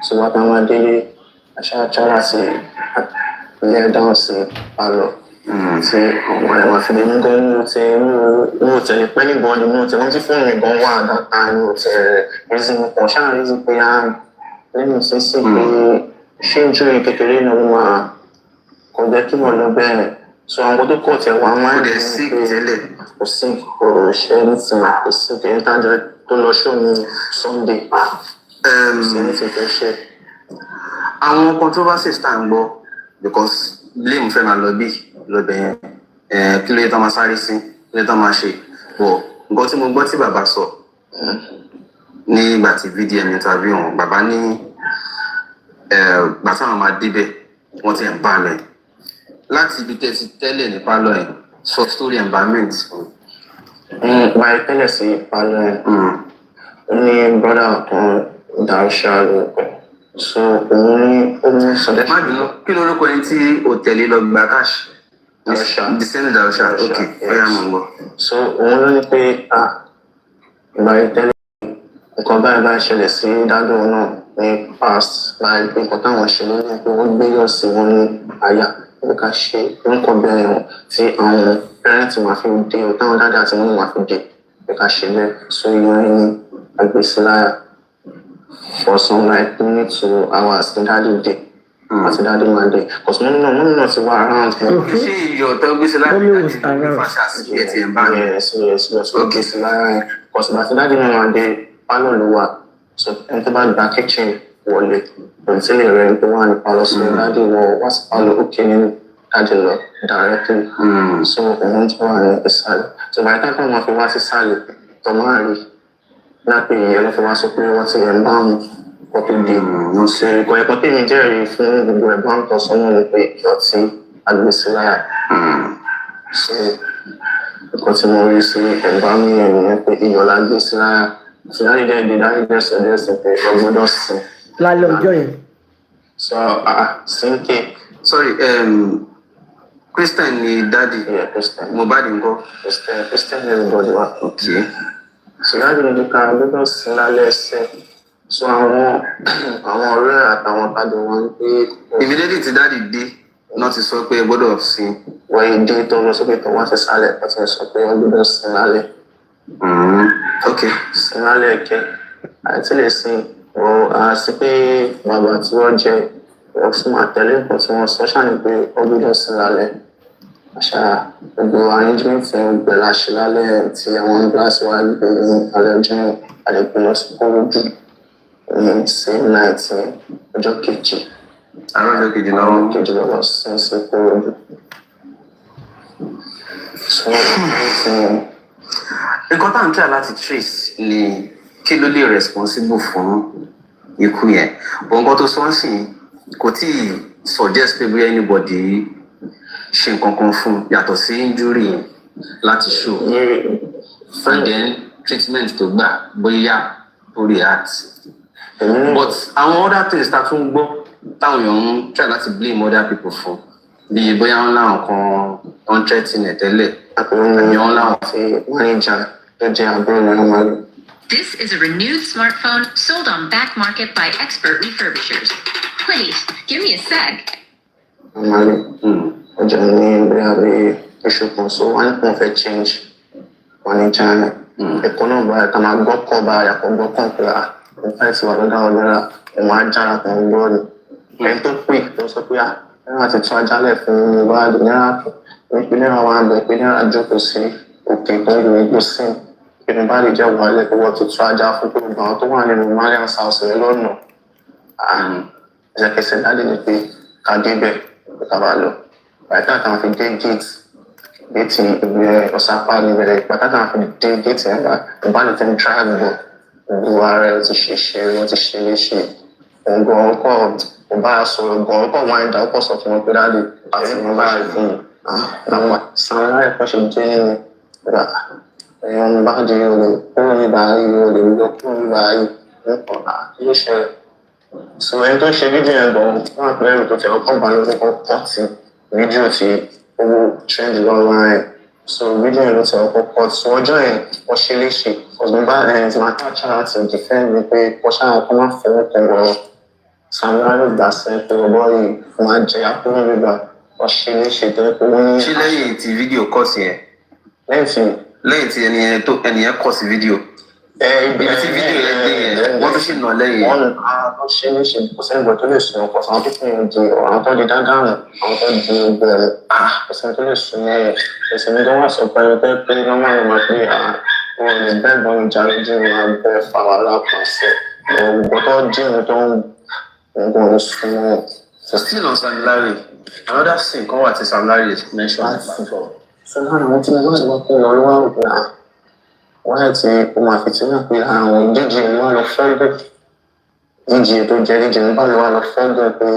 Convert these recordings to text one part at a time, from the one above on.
So what I'm doing, I shall try to see, lay down see, follow. See, my feeling going to anybody knows. Once you phone me, go on that time. Reason for sure, reason for let me say, she enjoy getting no kò jẹ́ kí wọ́n lọ bẹ́ẹ̀ so àwọn tó kọ̀ tẹ̀ wọ́n máa ń rí sí tẹ́lẹ̀ kò sí kò ṣe ní ti kò sí kì í dájọ́ tó lọ ṣó ní Sunday sí ní ti tó ṣe. Àwọn controversies tá à ń gbọ́ because blame fẹ́ máa lọ bí lọ́bẹ̀ yẹn kí ló yẹ tó máa sáré sí kí ló yẹ tó máa ṣe bọ̀ nǹkan tí mo gbọ́ tí bàbá sọ nígbà tí VDM interview wọn bàbá ní gbàtà àwọn máa débẹ̀ wọ́n ti ń bá lẹ̀ láti ibi tẹ́sí tẹ́lẹ̀ ní pálọ̀ ẹ̀ sọ story environment. Báyìí tẹ́lẹ̀ sí pálọ̀ ẹ̀ ní brọ́dà kan Darusha lórúkọ so òun ní omi sọdẹ́. Má bínú kí lórúkọ ẹni tí o tẹ̀lé lọ gba cash. Darusha the same Darusha ok ọ̀yà mọ̀ ń bọ̀. So òun ló ní pé báyìí tẹ́lẹ̀ nǹkan báyìí ṣẹlẹ̀ sí dádùn náà ní past báyìí pé nǹkan táwọn ṣe ló ní pé wọ́n gbé yọ̀ sí wọn ní àyà pé ká ṣe nǹkan bẹ́ẹ̀ hàn tí àwọn parents máa fi dé o táwọn dáadáa àti wọn máa fi dé pé ká ṣe bẹ́ẹ̀ so ìyẹn ní agbésíláyà for some like 2 hours ní dáàdì dé àti dáàdì máa dé cause mọ́mí náà ti wá around. Ṣé iyọ̀ tó gbésíláyà ní dáàdì ní fàṣà sí ẹ̀ tí ẹ̀ ń bá yẹn. yes ó gbésíláyà yẹn cause bàtí dáàdì náà máa dé pálọ̀ ló wà so ẹni tó bá gba kitchen wọlé òtílé rẹ̀ tó wà ní pálọ̀ so dáàdì wọ wá sí pálọ̀ ó kí ní dáàdì lọ directly so òun tó wà ní ìsàlẹ̀ so bàtí táwọn máa fi wá sí ìsàlẹ̀ tó máa rí lápẹ̀ ìyẹn ló fi wá sọ pé wọ́n ti ẹ̀ ń bá wọn kọ́ tó dé so ìkọ̀ ẹ̀kọ́ tí mi jẹ́rìí fún gbogbo ẹ̀ bá ń tọ́ sọ́nà ni pé ìyọ̀tí agbésíláyà so ìkọ̀ tí mo rí sí ẹ̀gbá mi ẹ̀ nìyẹn pé ìyọ̀lá agbésíláyà láti dẹ́ẹ̀dẹ́ láti dẹ́sẹ̀ pé ọgbọ́dọ̀ sí. Lálẹ́ ọjọ́ yẹn. So sínkè. Sorry, Christian ni daddy. Yeah, Christian. Mohbad ńkọ́. Christian everybody wa. Okay. So láti ní ká gbọ́dọ̀ sí lálẹ́ ẹsẹ̀. So àwọn ọ̀rẹ́ àtàwọn padà wọn pé. Immediately tí daddy dé náà ti sọ pé gbọ́dọ̀ sí. Wọ́n yìí dé tó lọ sókè tó wá sí sálẹ̀ tó ti sọ pé wọ́n gbọ́dọ̀ sí lálẹ́. Okay. Sinale ke àti lè sin àti pé bàbá tí wọ́n jẹ́ wọ́n fún àtẹ̀lé nǹkan tí wọ́n sọ ṣáà ní pé ó gbọ́dọ̀ sí lálẹ́ àṣà gbogbo arrangement gbẹ̀ láṣẹ lálẹ́ tí àwọn gíláàsì wa gbé ní alẹ́ ọjọ́ àdẹ̀gbẹ́ lọ sí kórójú ní same night ọjọ́ kejì. Àwọn ọjọ́ kejì náà wọ́n kejì lọ́wọ́ sí kórójú. So nǹkan tá à ń try láti trace ni kí ló lè responsible fún ikú yẹn bọ̀ nǹkan tó sọ ń sìn kò tí ì suggest pé bóyá anybody ṣe nǹkan kan fún yàtọ̀ sí injury láti show and then treatment tó gbà bóyá tó react but àwọn other things tá a tún gbọ́ táwọn èèyàn ń try láti blame other people fún bíi bóyá wọn láwọn kan wọn threaten ẹ̀ tẹ́lẹ̀ àbí wọn láwọn fi wọ́n ń jà. This is a renewed smartphone sold on back market by expert refurbishers. Wait, give me a sec. So one perfect change. One in China. Economy can have got cover, I can go compare. In fact, what other one China can go. And too quick, those of you are to charge a left from the world. We never want we never joke to see. Okay, don't you see? Everybody just wanted to work to try out for people about the one in the Malian's house in London. And like I said, I didn't pay Kadibe, Cavallo. By that time, I think gates, getting Osaka, but that time, I gates and the Balatin travel. You are to share what is she. And go on, buy a solo, go on, wind up, or something like that. I think my phone. Now, some like question doing that. Yung baka di yun, kung ibahay yun, kung ibahay, yun siya. So, ito siya video yan doon, mga player ito siya, kung paano ito kung pati, video siya, kung trend online. So, video yan ito siya, kung pati. So, ọjọ́ yẹn, wọ́n ṣe léṣe. Because mo bá ẹni tí máa tààchà láti defend mi pé kò ṣáà kọ́ máa fọwọ́ kan wọ Samuel dasẹ tó bọ́ yìí fún ajẹ́ akúrò bíbá ọ̀ṣẹ́ ní ṣètò ẹ̀kọ́ ní. ṣé lẹ́yìn tí fídíò kọ̀ sí yẹn. lẹ́yìn tí ẹnìyẹn kọ̀ sí fídíò. ibi tí fídíò yẹn gbé yẹn wọ́n tún ṣì nà lẹ́yìn. wọ́n tó ṣe ní ṣe kò sẹ́ni bọ̀ tó lè sùn ọkọ̀ àwọn tó fi ń di àwọn tó di dáńdáàmù àwọn tó di bẹ̀rẹ̀ kò sẹ́ni tó lè sùn ní ẹ̀sìn ní tó wà sọ pé pé wọ́n máa ń mọ̀ pé wọn lè bẹ́ẹ̀ bọ́ ń jáde jí wọn bẹ́ẹ̀ fà wà lápàṣẹ ọ̀gbọ́n tó jí wọn tó ń gbọ́n sùn wọn. So still on Sam Larry, another thing come what Sam Larry is mentioned before. So now I want to know what going on now. Why ti o ma fi ti na pe àwọn DJ ni wọ́n lọ fẹ́ DJ tó jẹ́ DJ ń bá lọ wá lọ fẹ́ pé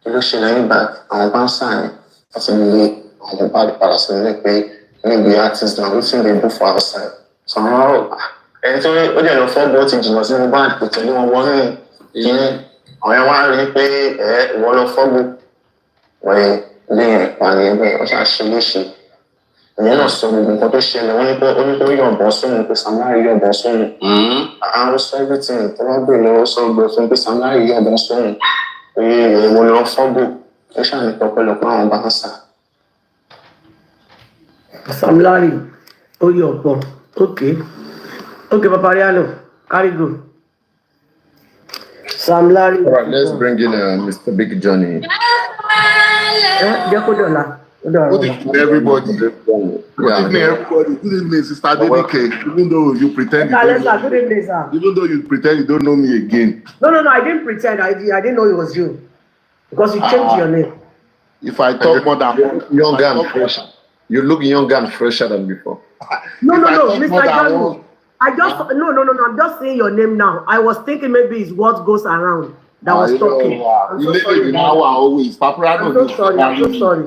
kí ló ṣe lẹ́yìn bá àwọn bá ń sàn àti nílé àwọn bá padà sí nílé pé níbi artist náà wetin dey do for outside. So àwọn ẹni tó ó jẹ́ lọ fẹ́ bó ti jìnnà sí ní báńkì kò tẹ̀lé wọn wọ́n ní kíní àwọn wá rí pé ìwọ lọ fọ́gbó wọ́n lẹ́yìn ìpàdé ẹgbẹ́ ọ̀ṣà ṣe léṣe ìyẹn náà sọ gbogbo nǹkan tó ṣẹlẹ̀ wọ́n ní pé yọ̀bọ̀n sóhun pé Sam Larry yọ̀bọ̀n sóhun àwọn sọ everything tó bá gbé lọ́wọ́ sọ gbé fún pé Sam Larry yọ̀bọ̀n sóhun pé ìwọ lọ fọ́gbó ó ṣàní pọ̀pọ̀lọpọ̀ àwọn bá ń sà. Sam Larry ó yọ̀bọ̀n okay Paparino carry go. Sam Larry. All right, let's bring in Mr. Big Johnny. Good evening, everybody. Good evening, everybody. Good evening, Sister Denike. Even though you pretend you pretend you don't know me again. No, I didn't pretend. I didn't know it was you because you changed your name. If I talk more than younger and fresher, you look younger and fresher than before. No, Mr. Johnny. I'm just saying your name now. I was thinking maybe it's what goes around that was talking. I'm so sorry.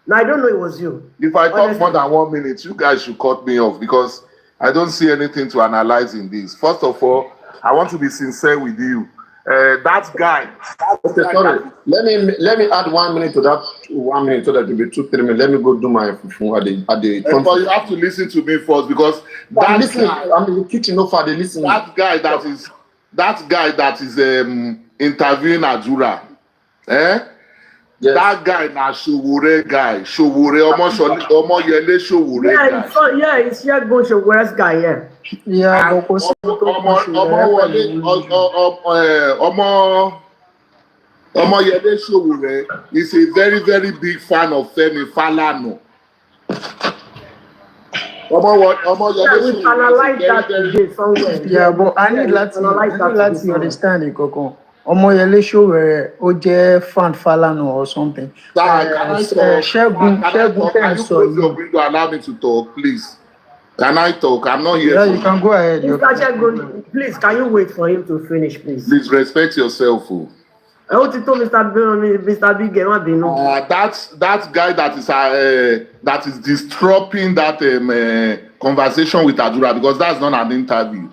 No, I don't know it was you. If I talk more than 1 minute, you guys should cut me off because I don't see anything to analyze in this. First of all, I want to be sincere with you. That guy. Sorry. Let me add 1 minute to that. 1 minute so that it will be 2-3 minutes. Let me go do my fufu at the. But you have to listen to me first because I'm in the kitchen. No far, they listen. That guy that is interviewing Azura. Yes. That guy na Showore guy. Showore Omoyele Showore guy. Yeah, it's here go Showore's guy, yeah. Yeah, Omoyele Showore is a very, very big fan of Femi Falana. Yeah, but I need to understand it, Coco. Omoyele Showore ó jẹ́ fan Falana or something. Shegun, allow me to talk, please. Can I talk? I'm not here. Yeah, you can go ahead. Shegun, please, can you wait for him to finish, please? Please respect yourself. I want to tell Mr. Big that guy that is disrupting that conversation with Adura because that's not an interview.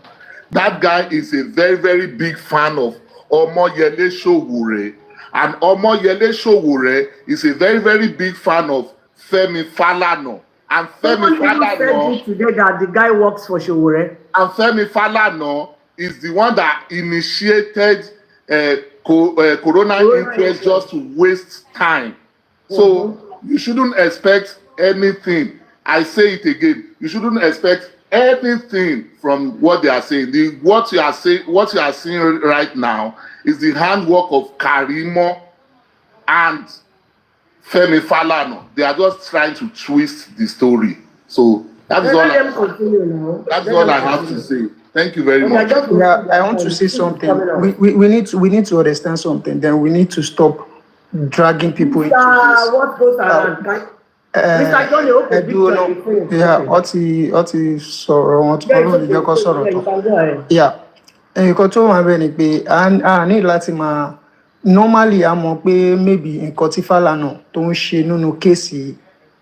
That guy is a very, very big fan of Omoyele Showore, and Omoyele Showore is a very, very big fan of Femi Falana. And Femi Falana today that the guy works for Showore. And Femi Falana is the one that initiated Corona interest just to waste time. So you shouldn't expect anything. I say it again. You shouldn't expect anything from what they are saying. What you are seeing right now is the handwork of Karimo and Femi Falana. They are just trying to twist the story. So that's all I have to say. Thank you very much. Yeah, I want to say something. We need to understand something. Then we need to stop dragging people into this. What goes around? Mr. Johnny, yeah, ọtí sọ̀rọ̀ wọn tó kọ́ lórí ìjọkọ̀ sọ̀rọ̀ tó. Yeah, nǹkan tó wà bẹ́ẹ̀ ni pé a ní láti máa normally a mọ̀ pé maybe nǹkan tí Falana tó ń ṣe nínú kéèsì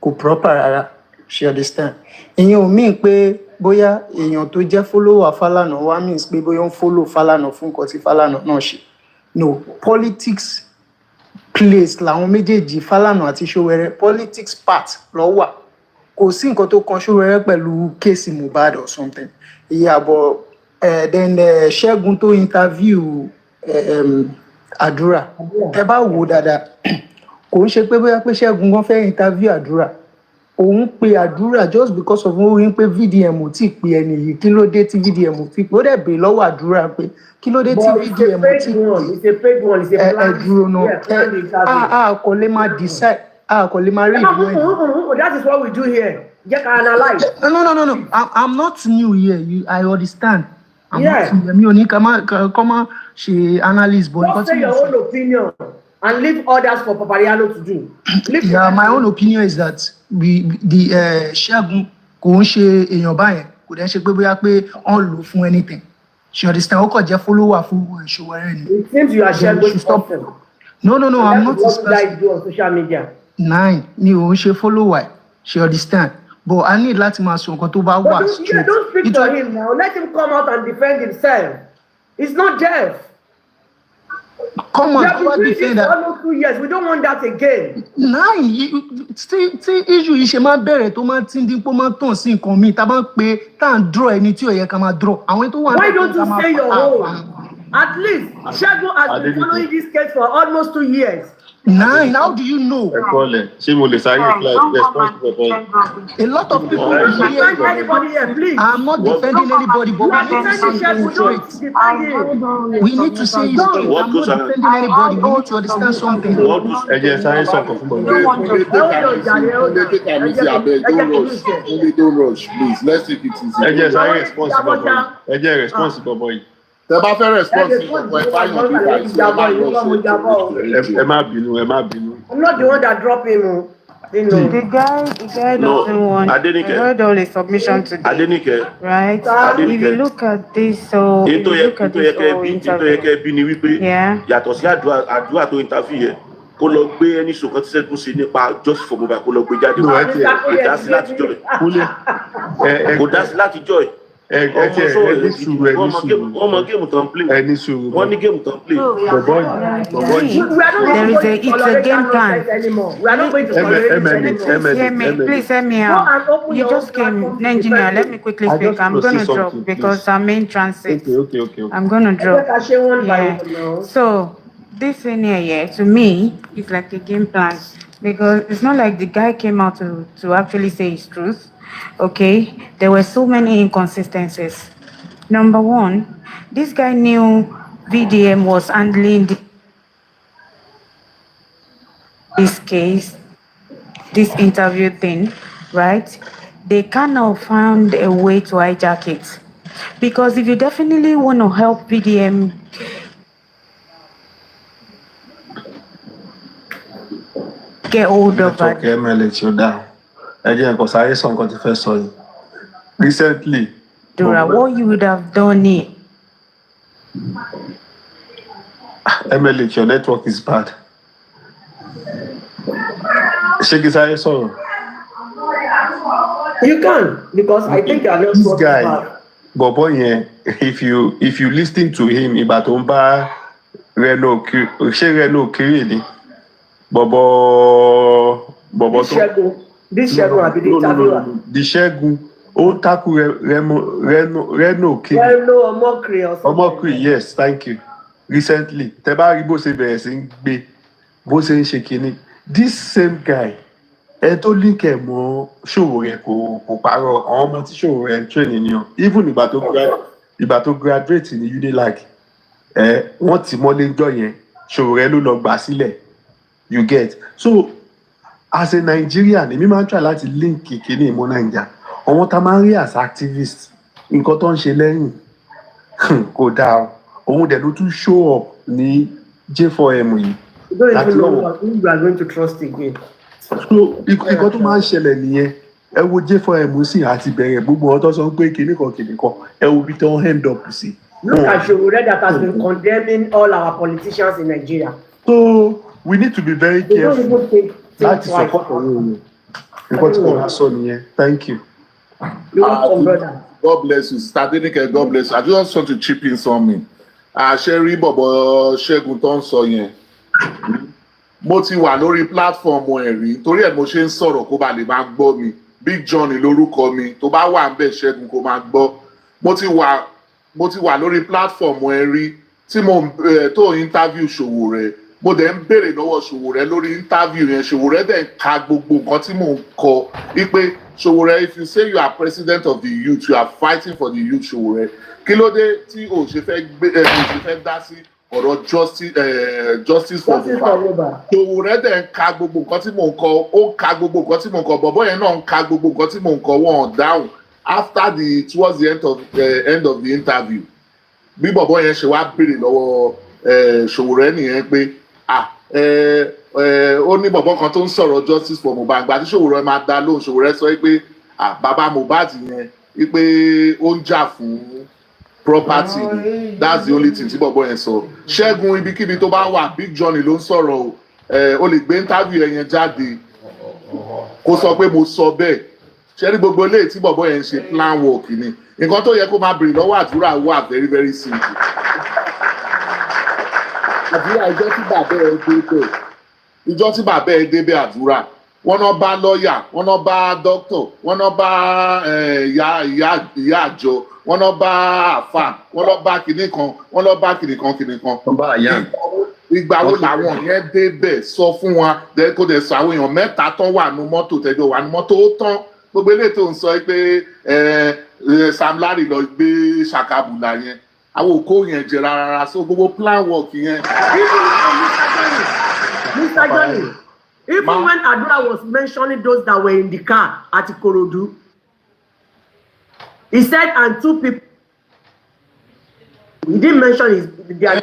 kò proper rárá, she understand. Ìyẹn ò mean pé bóyá èèyàn tó jẹ́ follower Falana wá means pé bóyá ń follow Falana fún nǹkan tí Falana náà ṣe. No, politics place làwọn méjèèjì Falana àti Showore politics part lọ wà. Kò sí nǹkan tó kan Showore pẹ̀lú kéèsì Mohbad or something. Yeah, but then Shegun tó interview àdúrà ẹ bá wò dáadáa kò ń ṣe pé bóyá pé Ṣẹ́gun gan fẹ́ interview àdúrà òun pe àdúrà just because of ó rí pé VDM ò tí ì pe ẹni yìí kí ló dé tí VDM ò fi pé ó dẹ̀ bèè lọ́wọ́ àdúrà pé kí ló dé tí VDM ò tí ì pè ẹ dúró náà kò lè máa decide kò lè máa rí ìlú ẹ̀. That is what we do here. Jẹ́ ká analyze. No. I'm not new here. I understand. I'm Yeah. not new. Mi ò ní ká má ṣe analyse but Don't say your own opinion and leave others for Paparino to do. Yeah, my own opinion is that Ṣẹ́gun kò ń ṣe èèyàn báyẹn kò dẹ̀ ṣe pé bóyá pé wọ́n lò fún anything. She understand ó kàn jẹ́ follower fún Ṣòwòrẹ́ ni. It seems you are Ṣẹ́gun stop them. No, I'm not That's what you guys do on social media. Nine, mi ò ń ṣe follower. She understand. But I need láti máa sọ nǹkan tó bá wà straight. Don't speak to him now. Let him come out and defend himself. He's not deaf. Come on, We have been defend doing this that. for almost 2 years. We don't want that again. Nine, tí issue yìí ṣe máa bẹ̀rẹ̀ tó máa tí ń dín pé ó máa tàn sí nǹkan míì tá a bá ń pe tá à ń draw ẹni tí ò yẹ ká máa draw. Àwọn tó wà Why don't you say your own? At least Ṣẹ́gun has been following this case for almost 2 years. Nine, how do you know? Ṣé mo lè sáré response to the A lot of people Don't defend here. anybody here, please. I'm not defending anybody, but You are we need to say defending it Ṣẹ́gun. Don't straight. defend him. We need to say it straight. What I'm goes not on? defending anybody. We need to understand something. ẹ jẹ́ sáré sọ̀kan fún bọ̀dọ̀. Don't rush, please. Let's take it easy. ẹ jẹ́ sáré response bọ̀bọ̀ yìí. Ẹ jẹ́ response bọ̀bọ̀ yìí. Tẹ́ bá fẹ́ response ọ̀pọ̀ ẹ̀ báyọ̀ bí Ẹ má bínú. I'm not the one that dropped him. You know. The guy No, doesn't want. Adenike. I heard all his submission today. Adenike. Right? Adenike. If you look at this, so if you look at this whole interview, bí ni wípé yeah. yàtọ̀ sí àdúrà tó interview yẹn kó lọ gbé ẹni ṣòkan tí Ṣẹ́gun ṣe nípa justice for Mohbad kó lọ gbé jáde No, kò dá sí láti jọ ẹ̀ kò dá sí láti jọ ẹ̀ wọ́n mọ géèmù tán play wọ́n ní géèmù tán play. There is it's a game plan. Anymore. We are not going to tolerate Hear me, please hear me out. You just came, engineer. Let me quickly speak. I'm going to drop because I'm in transit. Okay. I'm going to drop. Yeah. So this thing here, to me, is like a game plan because it's not like the guy came out to actually say his truth. Okay, there were so many inconsistencies. Number one, this guy knew VDM was handling this case, this interview thing, right? They kind of found a way to hijack it. Because if you definitely want to help VDM get hold of it. Okay, MLH, you're down. Again, because I saw something first saw you. Recently. Dora, what you would have done it. MLH, your network is bad. Shake his eyes on. You can, because I think I know This guy, Bobo, yeah, if you listen to him, Ibatomba Reno Kiri, Bobo this Ṣẹ́gun àbí the interviewer. The Ṣẹ́gun, ó tackle Reno Kiri. Omowummi, yes, thank you. Recently, tẹ́ bá rí bó ṣe bẹ̀rẹ̀ sí ń gbé, bó ṣe ń ṣe kinní. This same guy, ẹ tó link ẹ̀ mọ́ Ṣòwòrẹ́ kò parọ́ àwọn ọmọ tí Ṣòwòrẹ́ ń train ènìyàn. Even ìgbà tó graduate ní Unilag, wọ́n ti mọ́lé ńjọ́ yẹn, Ṣòwòrẹ́ ló lọ gbà sílẹ̀. You get? So, as a Nigerian, èmi máa ń try láti link kinní mọ́ Naija. Àwọn tá máa ń rí as activist, nǹkan tó ń ṣe lẹ́yìn kò dáa. Òun dẹ̀ ló tún show up ní J4M yìí. You don't even know who you are going to trust again. So, nǹkan tó máa ń ṣẹlẹ̀ nìyẹn. Ẹ wo J4M sì àti bẹ̀rẹ̀ gbogbo ọ̀tọ̀ sọ pé kinní kan. Ẹ wo bí tó ń end up sí. Look at Ṣòwòrẹ́ that has been condemning all our politicians in Nigeria. So, we need to be very They don't careful. even think Láti twice. support àwọn èèyàn. Nǹkan tí mo máa sọ nìyẹn. Thank you. You're welcome, brother. God bless you. Adenike, God bless you. I just want to chip in something. Ṣẹ́rí bọ̀bọ̀ Ṣẹ́gun tó ń sọ yẹn. Mo ti wà lórí platform ẹ̀ rí. Torí ẹ̀ mo ṣe ń sọ̀rọ̀ kó ba lè máa gbọ́ mi. Big Johnny lórúkọ mi. Tó bá wà ń bẹ̀ Ṣẹ́gun kó máa gbọ́. Mo ti wà lórí platform ẹ̀ rí tí mo tó interview Sowore mo dẹ̀ ń béèrè lọ́wọ́ Sowore lórí interview yẹn Sowore dẹ̀ ń ka gbogbo nǹkan tí mò ń kọ wípé Sowore, if you say you are president of the youth, you are fighting for the youth, Sowore. Kí ló dé tí o ṣe fẹ́ dá sí ọ̀rọ̀ justice for Mohbad? Sowore dẹ̀ ń ka gbogbo nǹkan tí mò ń kọ, ó ń ka gbogbo nǹkan tí mò ń kọ, bọ̀bọ́ yẹn náà ń ka gbogbo nǹkan tí mò ń kọ, wọn ò dáhùn after towards the end of the interview. Bí bọ̀bọ́ yẹn ṣe wá béèrè lọ́wọ́ Sowore nìyẹn pé ó ní bọ̀bọ́ kan tó ń sọ̀rọ̀ justice for Mohbad gbà tí Sowore máa dá lóhùn Sowore sọ pé bàbá Mohbad yẹn wípé ó ń jà fún property that's the only thing tí bọ̀bọ́ yẹn sọ. Ṣẹ́gun ibikíbi tó bá wà Big Johnny ló ń sọ̀rọ̀ o lè gbé interview yẹn jáde kó sọ pé mo sọ bẹ́ẹ̀ ṣé ní gbogbo eléyìí tí bọ̀bọ́ yẹn ń ṣe plan work ni nǹkan tó yẹ kó máa bèrè lọ́wọ́ àdúrà wà very very simple. Àdúrà ìjọ tí bàbá ẹ débẹ̀ àdúrà wọn náà bá lọ́ọ̀yà wọn náà bá dókítọ̀ wọn náà bá ìyá àjọ wọn náà bá àfà wọn náà bá kinní kan wọn náà bá kinní kan. Ìgbà wo làwọn yẹn débẹ̀ sọ fún wa kó dẹ̀ sọ àwọn èèyàn mẹ́ta tán wà nù mọ́tò tẹ́jọ́ wà nù mọ́tò ó tán gbogbo eléyìí tó ń sọ pé Sam Larry lọ gbé ṣàkàbùlà yẹn àwọn òkó yẹn jẹ rárá so gbogbo plan work yẹn. Mr. Johnny, even when Adura was mentioning those that were in the car at Ikorodu, he said, and two people, he didn't mention their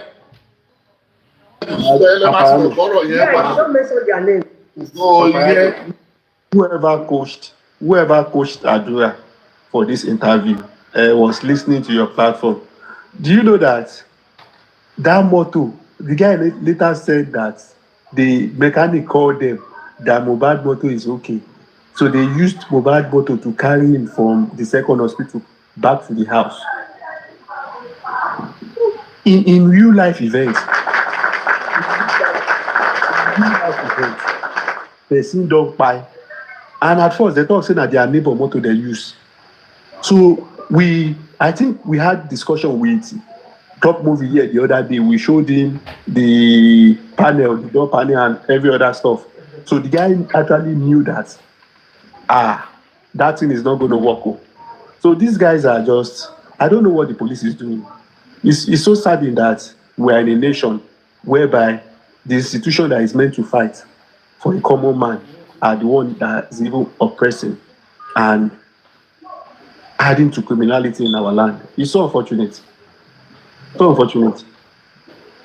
he don't mention their name. So, yeah. Whoever coached Adura for this interview was listening to your platform. Do you know that motto, the guy later said that the mechanic called them that Mohbad motor is okay. So they used Mohbad motor to carry him from the second hospital back to the house. In real life events, person don't buy. And at first they thought saying that their neighbor motor they use. So I think we had discussion with Top Movie here the other day. We showed him the door panel and every other stuff. So the guy actually knew that that thing is not going to work. So these guys are just, I don't know what the police is doing. It's so saddening that we're in a nation whereby the institution that is meant to fight for the common man are the one that is even oppressing and adding to criminality in our land. It's so unfortunate. So unfortunate.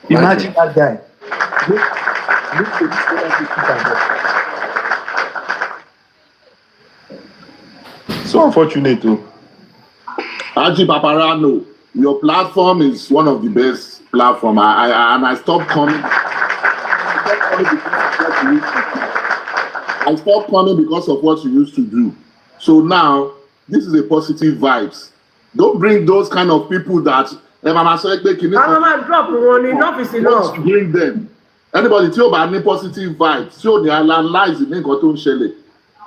Imagine that guy. So unfortunate too. Aji Paparino, your platform is one of the best platforms. I stopped coming. I stopped coming because of what you used to do. So now, this is a positive vibes. Don't bring those kind of people that drop one, enough is enough. Bring them. Anybody tí ó bá ní positive vibes, tí ó ní analyze ní nǹkan tó ń ṣẹlẹ̀.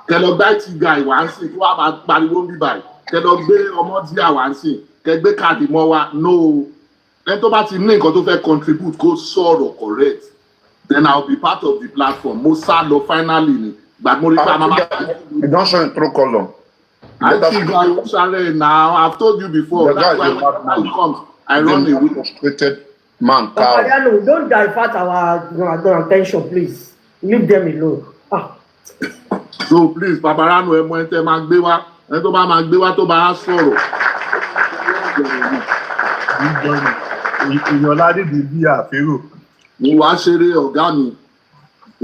Kẹ́ lọ gbá tí guy wá ń sìn, kí wọ́n máa pariwo ń bí báyìí. Kẹ́ lọ gbé ọmọ tí à wá ń sìn, kẹ́ gbé káàdì mọ́ wa. No. Ẹni tó bá ti ní nǹkan tó fẹ́ contribute kó sọ̀rọ̀ correct. Then I'll be part of the platform. Mo sá lọ finally ni. You don't show in true color. I see guy now. I've told you before. That's why when he comes, I run away. Frustrated man. Paparino, don't divert our attention, please. Leave them alone. So please, Paparino, ẹ mọ ẹ tẹ́ máa gbé wá. Ẹ tó bá máa gbé wá tó bá sọ̀rọ̀. Ìyọ̀ládé di bí àférò. Mo wá ṣeré ọ̀gá mi.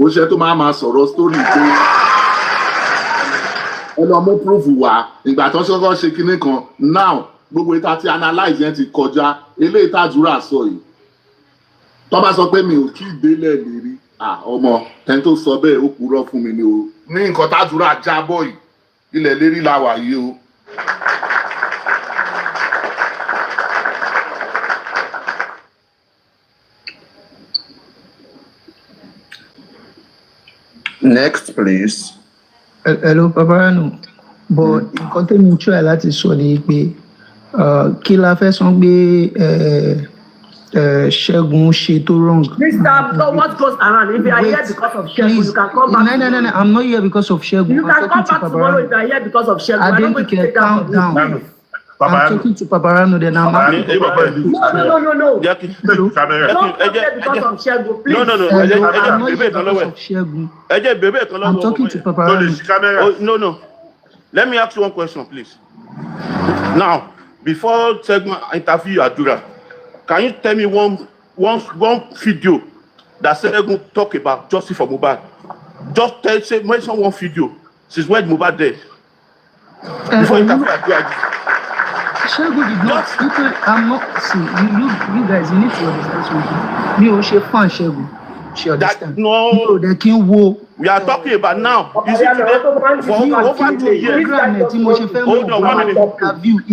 Ó ṣe tó máa sọ̀rọ̀ story pé ẹ lọ mú proof wá ìgbà tó ṣọ́kọ́ ṣe kinní kan now gbogbo ìta tí analyze yẹn ti kọjá eléyìí tàdúrà sọ yìí tó bá sọ pé mi ò kí ìdélẹ̀ lérí ọmọ ẹni tó sọ bẹ́ẹ̀ ó purọ́ fún mi ni o ní nǹkan tàdúrà jábọ̀ yìí ilẹ̀ lérí la wà yìí o. Next, please. Hello, Paparino. But nǹkan tẹ́mi ń try láti sọ ni pé kí la fẹ́ sọ pé Shegun Sheto wrong. Mr. What goes around? If you are here because of Shegun, you can come back. No. I'm not here because of Shegun. You can come back tomorrow if you are here because of Shegun. I didn't get calm down. I'm talking to Paparino then I'm No. Don't come here because of Shegun, please. I'm not here because of Shegun. I'm talking to Paparino. No. Let me ask you one question, please. Now, before segment interview Aurda, can you tell me one video that Segun talk about justice for Mohbad? Just mention one video since when Mohbad dead. Before interview Aurda. Shegun did not. I'm not. See, you guys, you need to understand something. Me, she fan Shegun. She understand. No, they can wo. We are talking about now. You see, today, for over 2 years. Hold on 1 minute.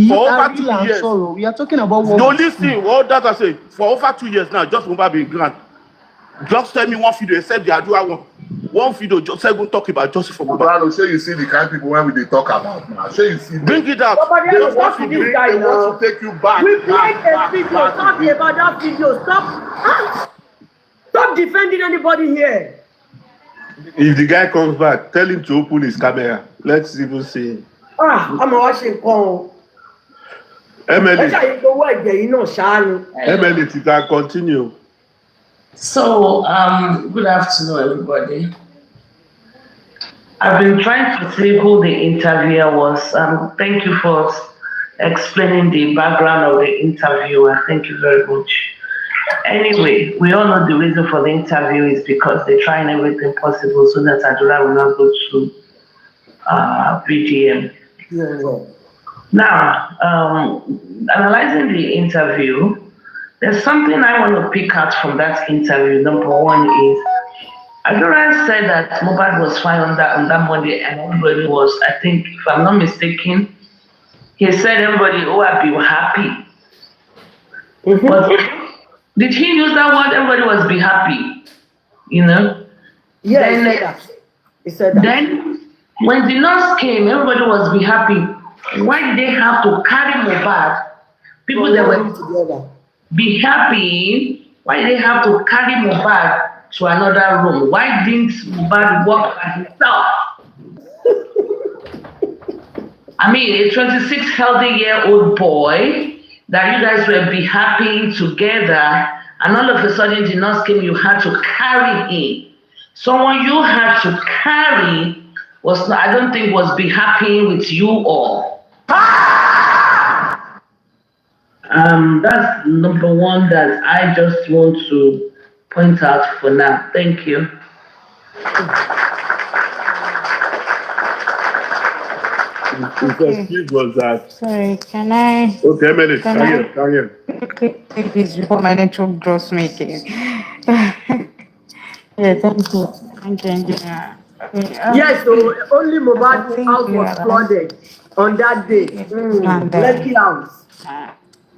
For over 2 years. We are talking about what. No, listen. What that I say? For over 2 years now, just Mohbad being grand. Just tell me one video. Except the Aurda one video. Just Segun talk about justice for Mohbad. Paparino, say you see the kind of people when we talk about now. Say you see. Bring it out. Paparino, stop this guy now. They want to take you back. We played a video. Talk about that video. Stop defending anybody here. If the guy comes back, tell him to open his camera. Let's even see. I'm watching Kong. MLA, you can continue. So, good afternoon, everybody. I've been trying to see who the interviewer was. Thank you for explaining the background of the interviewer. Thank you very much. Anyway, we all know the reason for the interview is because they're trying everything possible so that Aurda will not go to VDM. Now, analyzing the interview, there's something I want to pick out from that interview. Number one is, Aurda said that Mohbad was fine on that Monday and everybody was, I think, if I'm not mistaken, he said everybody, I'll be happy. But did he use that word? Everybody was be happy, you know? Yeah, he said that. Then, when the nurse came, everybody was be happy. Why did they have to carry Mohbad? People that were together. Be happy. Why did they have to carry Mohbad to another room? Why didn't Mohbad walk by himself? I mean, a 26 healthy-year-old boy that you guys were be happy together, and all of a sudden the nurse came, you had to carry him. Someone you had to carry was not, I don't think was be happy with you all. That's number one that I just want to point out for now. Thank you. His excuse was that. Sorry, can I? Okay, minute. Carry on. Take this before my network drops me again. Yeah, thank you. Thank you, engineer. Yes, so only Mohbad's house was flooded on that day. Lucky house.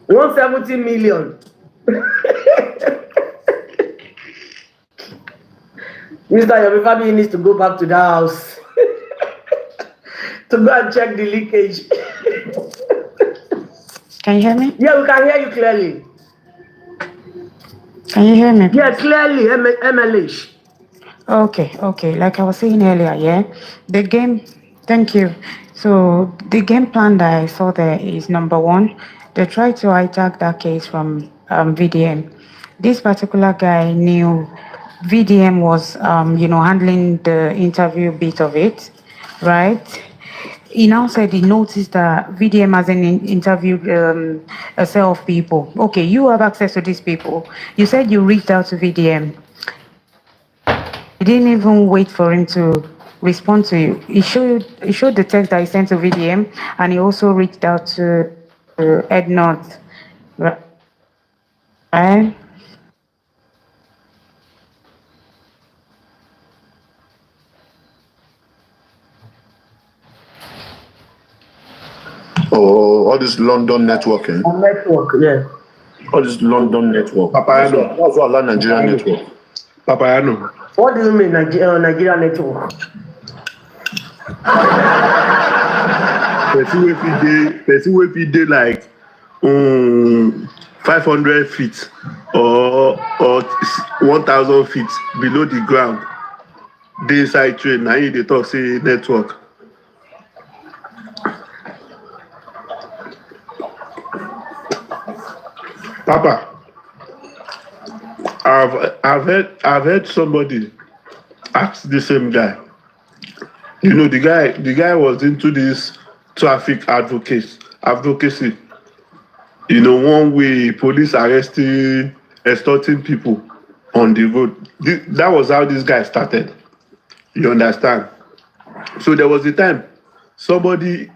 170 million. Mr. Yomi needs to go back to that house to go and check the leakage. Can you hear me? Yeah, we can hear you clearly. Can you hear me? Yeah, clearly, MLH. Okay. Like I was saying earlier, yeah, the game. Thank you. So the game plan that I saw there is number one, they tried to hijack that case from VDM. This particular guy knew VDM was, handling the interview bit of it, right? He now said he noticed that VDM hasn't interviewed a set of people. Okay, you have access to these people. You said you reached out to VDM. He didn't even wait for him to respond to you. He showed the text that he sent to VDM, and he also reached out to Ed North. Right? Oh, all this London networking. Network, yeah. All this London network. Paparino. That's what Allah Nigerian network. Paparino. What do you mean, Nigeria network? Person wey fit dey like 500 feet or 1,000 feet below the ground. Dey inside train, now they talk say network. Papa, I've heard somebody ask the same guy. You know, the guy was into this traffic advocacy. You know, one way police extorting people on the road. That was how this guy started. You understand? So there was a time somebody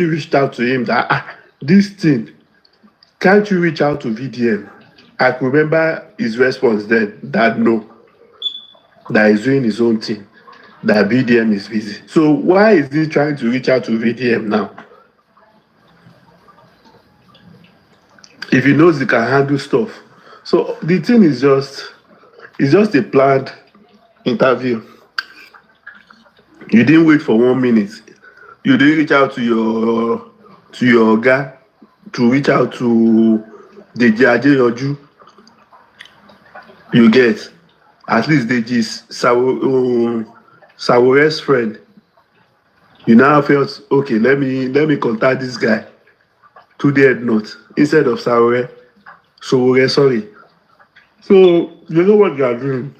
reached out to him that this thing, can't you reach out to VDM? I could remember his response then that no, that he's doing his own thing, that VDM is busy. So why is he trying to reach out to VDM now? If he knows he can handle stuff. So the thing is just a planned interview. You didn't wait for 1 minute. You didn't reach out to your guy to reach out to the Ajeyoju. You get at least Deji's Sawore's friend. You now felt okay. Let me contact this guy. To the head note instead of Sawore. Sorry. So you know what you are doing.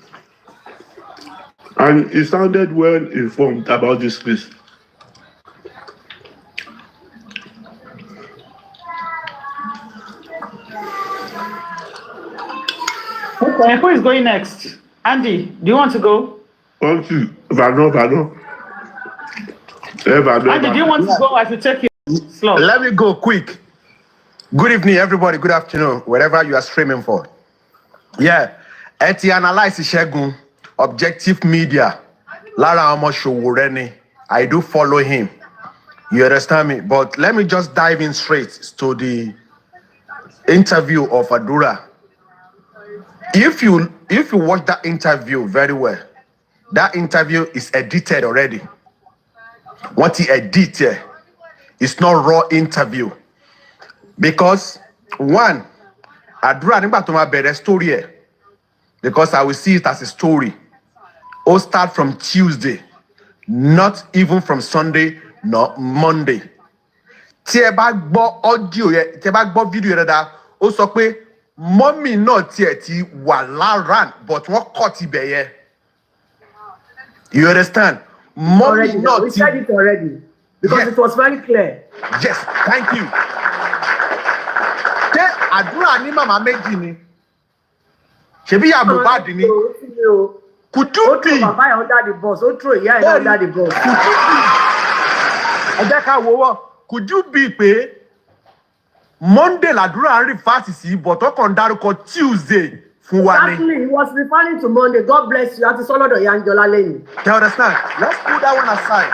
And he sounded well informed about this place. Okay, who is going next? Andy, do you want to go? Vano. Andy, do you want to go? I should take you slow. Let me go quick. Good evening, everybody. Good afternoon, wherever you are streaming for. Yeah, Eti analyze Shegun, Objective Media. Lara Omoshowureni. I do follow him. You understand me? But let me just dive in straight to the interview of Adura. If you watch that interview very well, that interview is edited already. What he edited is not raw interview. Because one, Adura nígbà tó máa bẹ̀rẹ̀ story ẹ̀, because I will see it as a story. All start from Tuesday, not even from Sunday, not Monday. Tí ẹ bá gbọ́ audio yẹn, tí ẹ bá gbọ́ video yẹn dáadáa, ó sọ pé mommy náà tiẹ̀ ti wà lára, but wọ́n cut ibẹ̀ yẹn. You understand? Mommy not. We said it already because yes. It was very clear. Yes, thank you. Ṣé Àdúrà ní màmá méjì ni? Ṣebí ìyá Mohbad ni? Could you be? Bàbá yẹn under the bus. Ó throw ìyá yẹn under the bus. Ẹ jẹ́ ká wo wọ́. Could you be pé Monday l'Àdúrà ń reverse sí but ó kàn dárúkọ Tuesday fún wa ni? Exactly, he was referring to Monday. God bless you. Àti sọ́lọ́dọ̀ ìyá Anjola lẹ́yìn. You understand? Let's put that one aside.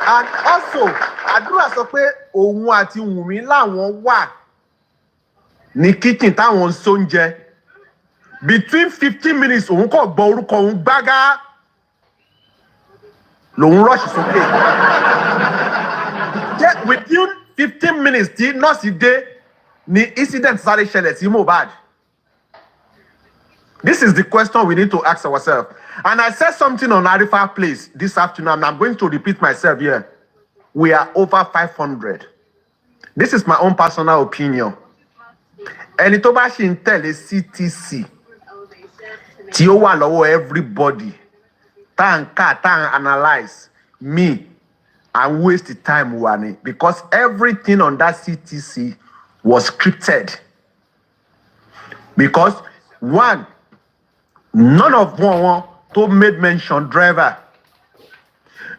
And also, Àdúrà sọ pé òun àti Wùnmí làwọn wà ní kitchen táwọn ń sóúnjẹ. Between 15 minutes, òun kò gbọ́ orúkọ òun gbágá lòun rush sókè. Within 15 minutes tí nọ́ọ̀sì dé ni incident sáré ṣẹlẹ̀ sí Mohbad. This is the question we need to ask ourselves. And I said something on Arifa Place this afternoon, and I'm going to repeat myself here. We are over 500. This is my own personal opinion. Ẹni tó bá ṣì ń tẹ̀lé CTC tí ó wà lọ́wọ́ everybody tá ń analyze me and waste the time wa ni, because everything on that CTC was scripted. Because one, none of one to made mention driver.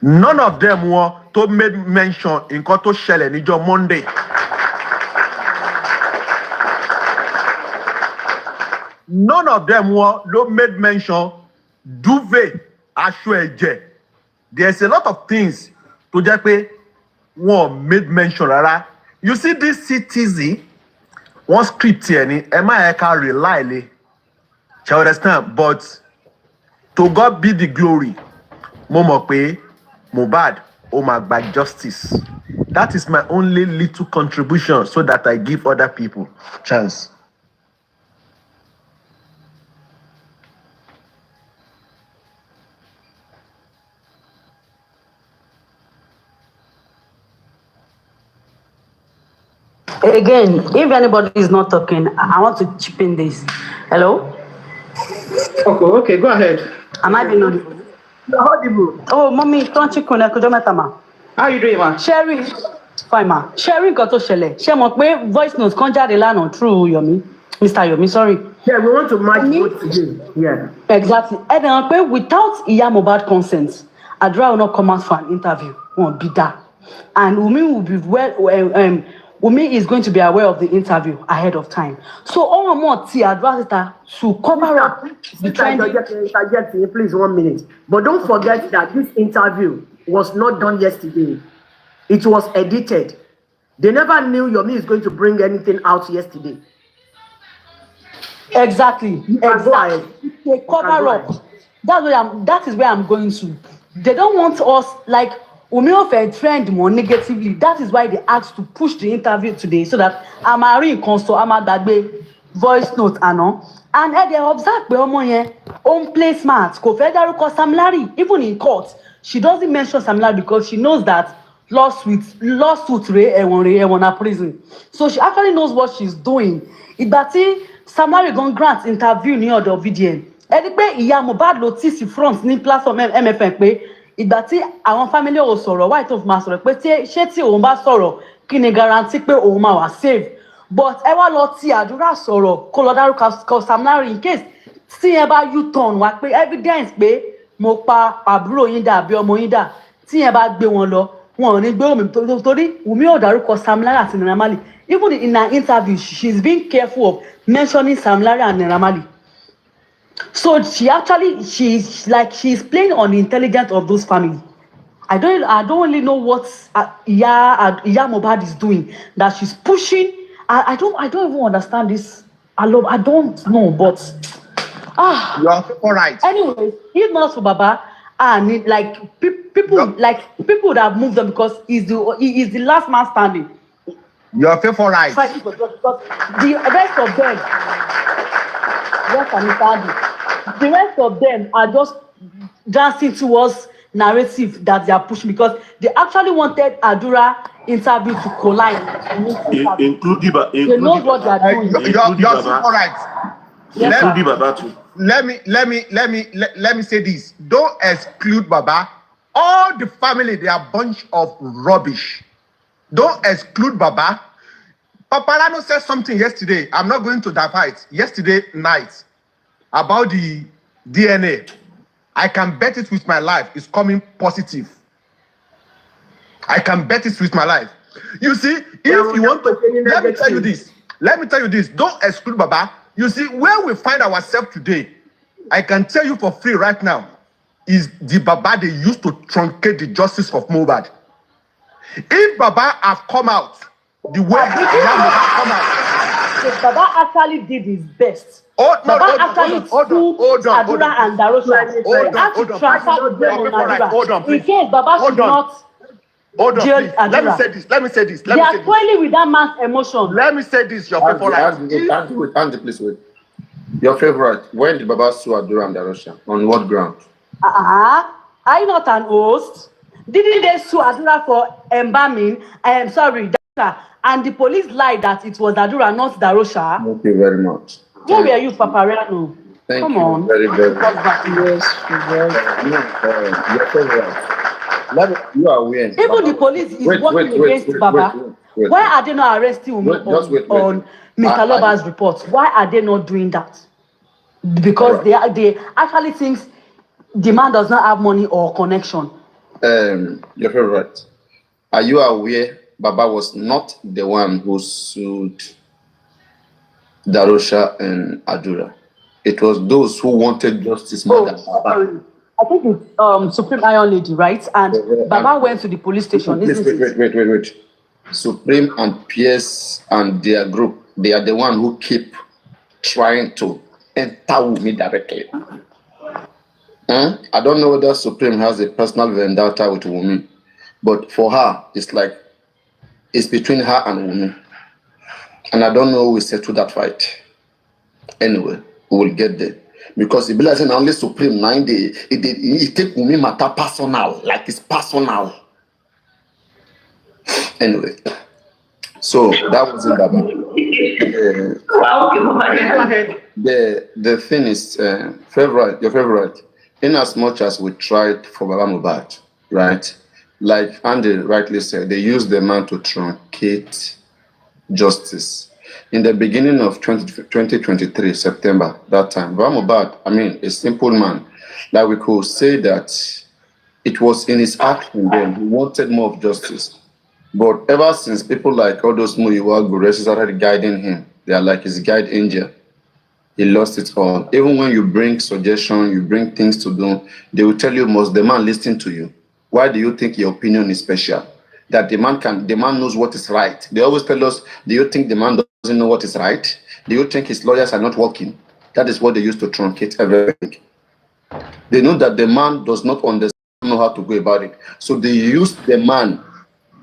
None of them were to made mention in Koto Shell and Nijo Monday. None of them were made mention duvet ashweje. There's a lot of things to just one made mention. Rara. You see this CTZ, one script here, am I can rely? You understand? But to God be the glory. Momo pe Mohbad o ma gba justice. That is my only little contribution so that I give other people chance. Again, if anybody is not talking, I want to chip in this. Hello? Okay, go ahead. Am I being audible? You're audible. Oh, mommy, don't you connect with ma? How you doing, ma? Sherry, fine, ma. Sherry got to shele. She mo pe voice notes kan jade lana through Yomi. Mr. Yomi, sorry. Yeah, we want to match both today. Yeah. Exactly. And then without Iya Mohbad consent, Adra will not come out for an interview. Won't be that. And Wunmi will be Wunmi is going to be aware of the interview ahead of time. So all more Adra to cover up the trend. Please 1 minute. But don't forget that this interview was not done yesterday. It was edited. They never knew Yomi is going to bring anything out yesterday. Exactly. They cover up. That is where I'm going to. They don't want us like Wunmi of a trend more negatively. That is why they asked to push the interview today so that Amari console Amadagbe voice note and they observe pe omo yen own placement kò fẹ́ dárúkọ Sam Larry even in court she doesn't mention Sam Larry because she knows that lawsuit ẹ̀wọ̀n prison, so she actually knows what she's doing. Ìgbà tí Sam Larry gon grant interview ní ọ̀dọ̀ VDN ẹni pé ìyá Mohbad ló tì sí front ní platform MFM pé ìgbà tí àwọn family ò sọ̀rọ̀ why tó fi máa sọ̀rọ̀ pé ṣé tí òun bá sọ̀rọ̀ kí ni guarantee pé òun máa wà safe, but ẹ wá lọ ti àdúrà sọ̀rọ̀ kó lọ dárúkọ Sam Larry in case tí ẹ bá u-turn wá pé evidence pé mo pa àbúrò yín dà àbí ọmọ yín dà tí ẹ bá gbé wọn lọ wọn ò ní gbé Wunmi torí Wunmi ò dárúkọ Sam Larry àti Naira Marley. Even in her interview she's being careful of mentioning Sam Larry and Naira Marley. So she's playing on the intelligence of those families. I don't really know what Iya Mohbad is doing that she's pushing. I don't even understand this. I don't know, but you are all right. Anyway, if not for Baba, and people would have moved on because he is the last man standing. You are right. The rest of them, the rest of them are just dancing towards narrative that they are pushing because they actually wanted Adura interview to collide. They know what they are doing. You are all right. Yes, let me say this. Don't exclude Baba. All the family, they are a bunch of rubbish. Don't exclude Baba. Paparino said something yesterday. I'm not going to divide it. Yesterday night about the DNA. I can bet it with my life. It's coming positive. I can bet it with my life. You see, if you want to, let me tell you this. Don't exclude Baba. You see, where we find ourselves today, I can tell you for free right now, is the Baba they used to truncate the justice of Mohbad. If Baba have come out the way Baba actually did his best. Hold on. Adura and Darosha. Hold on, please. In case Baba should not jail Adura. Let me say this. They are toiling with that man's emotion. Let me say this, your favorite. Andy, please wait. Your favorite. When did Baba sue Adura and Darosha? On what ground? Are you not an host? Didn't they sue Adura for embalming? I am sorry, Darosha. And the police lied that it was Adura, not Darosha. Thank you very much. Where were you, Paparino? Come on. Very, very much. You are aware. Even the police is working against Baba. Why are they not arresting Wunmi on Mr. Loba's report? Why are they not doing that? Because they actually think the man does not have money or connection. Your favorite. Are you aware Baba was not the one who sued Darosha and Adura? It was those who wanted justice more than Baba. I think it's Supreme Iron Lady, right? And Baba went to the police station. Wait. Supreme and Pierce and their group, they are the one who keep trying to enter Wunmi directly. I don't know whether Supreme has a personal vendetta with Wunmi, but for her, it's like it's between her and Wunmi. And I don't know who will settle that fight. Anyway, we will get there. Because it be like saying only Supreme 9 days, it take Wunmi matter personal, like it's personal. Anyway, So that wasn't Baba. The thing is, your favorite. In as much as we tried for Baba Mohbad, right? Like Andy rightly said, they used the man to truncate justice. In the beginning of 2023, September, that time, Baba Mohbad, I mean, a simple man, like we could say that it was in his action then, he wanted more of justice. But ever since people like all those Muyiwa Guresi started guiding him, they are like his guide angel. He lost it all. Even when you bring suggestion, you bring things to do, they will tell you, must the man listen to you? Why do you think your opinion is special? That the man knows what is right. They always tell us, do you think the man doesn't know what is right? Do you think his lawyers are not working? That is what they use to truncate everything. They know that the man does not know how to go about it. So they use the man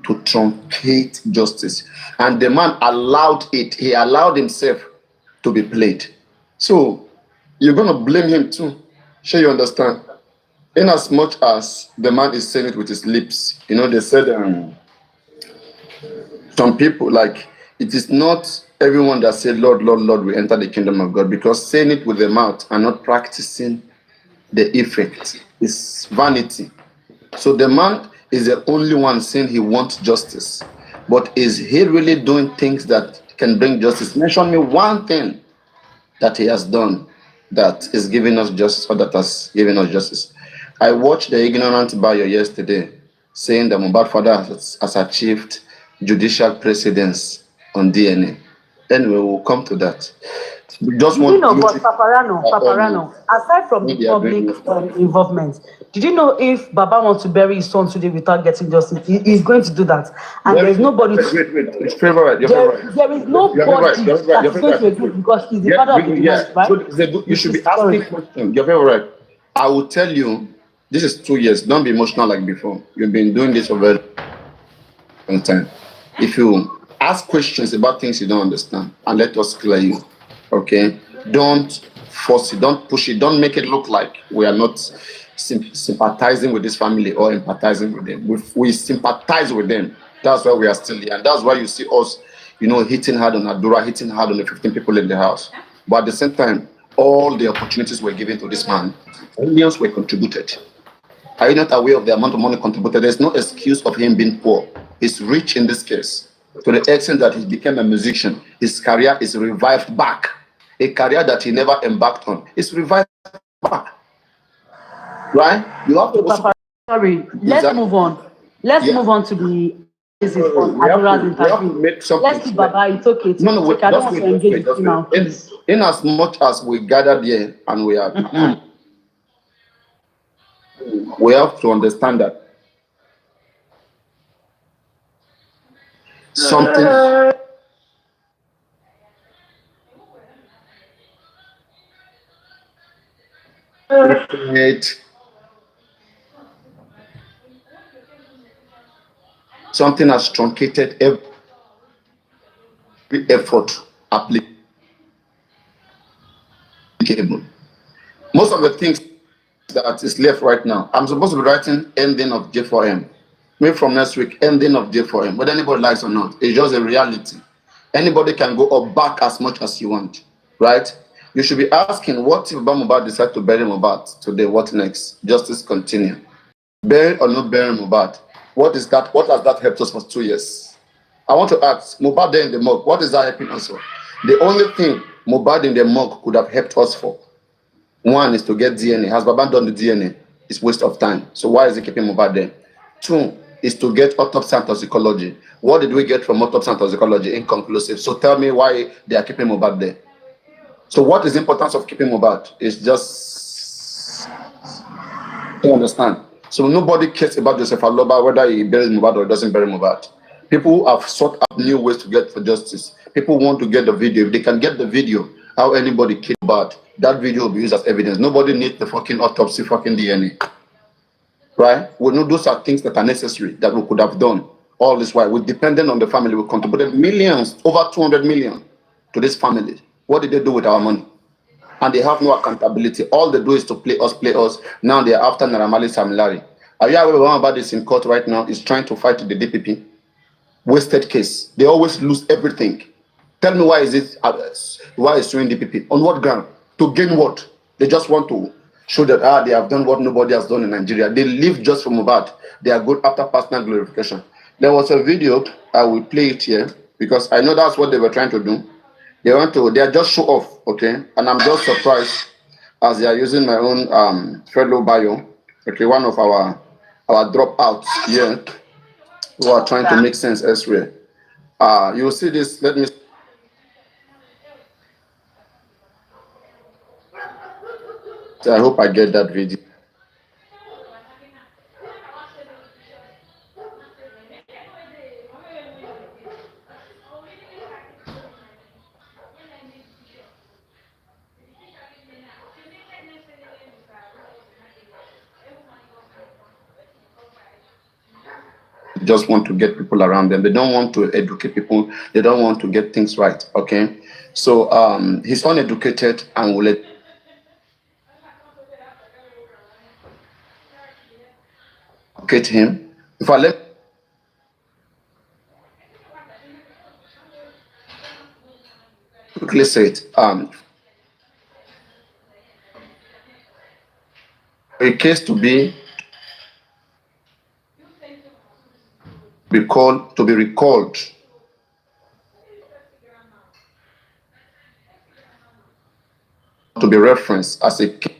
to truncate justice. And the man allowed it. He allowed himself to be played. So you're going to blame him too. Sure, you understand? In as much as the man is saying it with his lips, they said some people, like, it is not everyone that said, Lord, Lord, Lord, will enter the kingdom of God, because saying it with the mouth and not practicing the effect is vanity. So the man is the only one saying he wants justice. But is he really doing things that can bring justice? Mention me one thing that he has done that is giving us justice, or that has given us justice. I watched the ignorant buyer yesterday saying that Mohbad father has achieved judicial precedence on DNA. Anyway, we'll come to that. Just but Paparino, aside from the public involvement, did you know if Baba wants to bury his son today without getting justice, he's going to do that? And there's nobody. Wait. It's favorite. There is nobody that is going to agree, because he's the father of the man, right? You should be asking questions. Your favorite. I will tell you, this is 2 years. Don't be emotional like before. You've been doing this for a very long time. If you ask questions about things you don't understand, and let us clear you. Okay, don't force it, don't push it, don't make it look like we are not sympathizing with this family or empathizing with them. We sympathize with them. That's why we are still here, and that's why you see us, hitting hard on Adura, hitting hard on the 15 people in the house. But at the same time, all the opportunities were given to this man. Millions were contributed. Are you not aware of the amount of money contributed? There's no excuse of him being poor. He's rich in this case, to the extent that he became a musician. His career is revived back. A career that he never embarked on. It's revived back. Right? You have to Sorry, let's move on. Let's move on to the interview. Let's see, Baba, it's okay. I don't want to engage with you now. In as much as we gathered here and we are, we have to understand that something something has truncated every effort applicable. Most of the things that is left right now, I'm supposed to be writing ending of J4M. Maybe from next week, ending of J4M, whether anybody likes or not. It's just a reality. Anybody can go up back as much as you want, right? You should be asking, what if Mohbad decide to bury Mohbad today? What next? Justice continue. Bury or not bury Mohbad? What is that? What has that helped us for 2 years? I want to ask, Mohbad there in the morgue, what is that helping us for? The only thing Mohbad in the morgue could have helped us for, one is to get DNA. Has Baba done the DNA? It's waste of time. So why is he keeping Mohbad there? 2 is to get autopsy and toxicology. What did we get from autopsy and toxicology? Inconclusive. So tell me why they are keeping Mohbad there. So what is the importance of keeping Mohbad? It's just to understand. So nobody cares about Joseph Aloba, whether he buries Mohbad or doesn't bury Mohbad. People have sought out new ways to get for justice. People want to get the video. If they can get the video, how anybody killed Mohbad, that video will be used as evidence. Nobody needs the fucking autopsy, fucking DNA. Right? We know those are things that are necessary that we could have done. All this while, we're dependent on the family. We contributed millions, over 200 million to this family. What did they do with our money? And they have no accountability. All they do is to play us. Now they are after Naira Marley Sam Larry. Are you aware about this in court right now? Is trying to fight the DPP. wasted case. They always lose everything. Tell me why is suing DPP? On what ground? To gain what? They just want to show that they have done what nobody has done in Nigeria. They live just from Mohbad. They are good after personal glorification. There was a video, I will play it here because I know that's what they were trying to do. They are just show off, okay? And I'm just surprised as they are using my own fellow bio, okay, one of our dropouts here who are trying to make sense elsewhere. You will see this, let me. I hope I get that video. Just want to get people around them. They don't want to educate people. They don't want to get things right, okay? So he's uneducated and will educate him. If I let quickly say it, a case to be recalled, to be referenced as a case.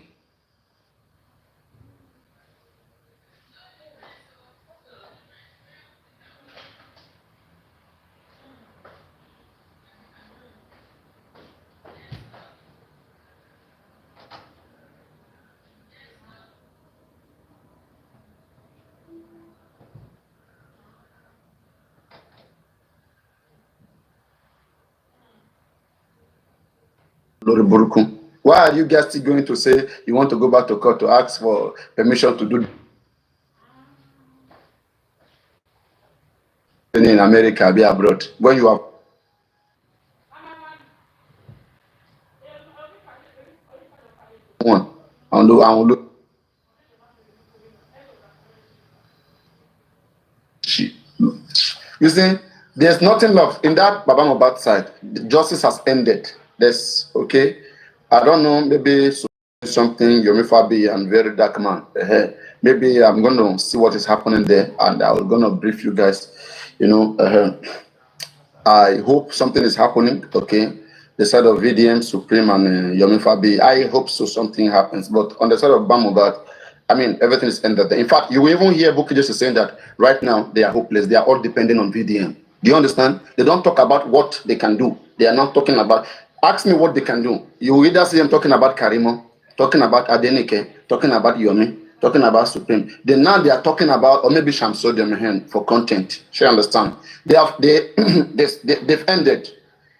Why are you guys still going to say you want to go back to court to ask for permission to do in America, be abroad, when you are one? I will look. You see, there's nothing left in that Baba Mohbad side. The justice has ended. That's okay. I don't know, maybe something Yomi Fabi and very dark man. Maybe I'm gonna see what is happening there, and I'm gonna brief you guys. You know, I hope something is happening. Okay, the side of VDM Supreme and Yomi Fabi. I hope so. Something happens, but on the side of Baba Mohbad, I mean, everything is ended. In fact, you will even hear Bukky just saying that right now they are hopeless. They are all dependent on VDM. Do you understand? They don't talk about what they can do. They are not talking about. Ask me what they can do. You will either see them talking about Karimo, talking about Adenike, talking about Yomi, talking about Supreme. Then now they are talking about, or maybe Shamsodium for content. She understand? They've ended.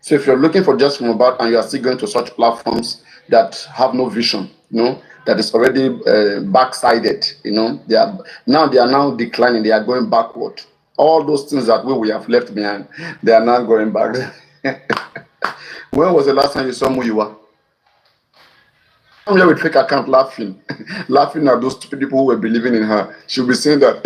So if you're looking for just from about and you are still going to such platforms that have no vision, you know, that is already backsided, you know, they are now declining. They are going backward. All those things that we have left behind, they are now going back. When was the last time you saw Muyiwa? I'm here with fake account laughing, laughing at those stupid people who were believing in her. She'll be saying that.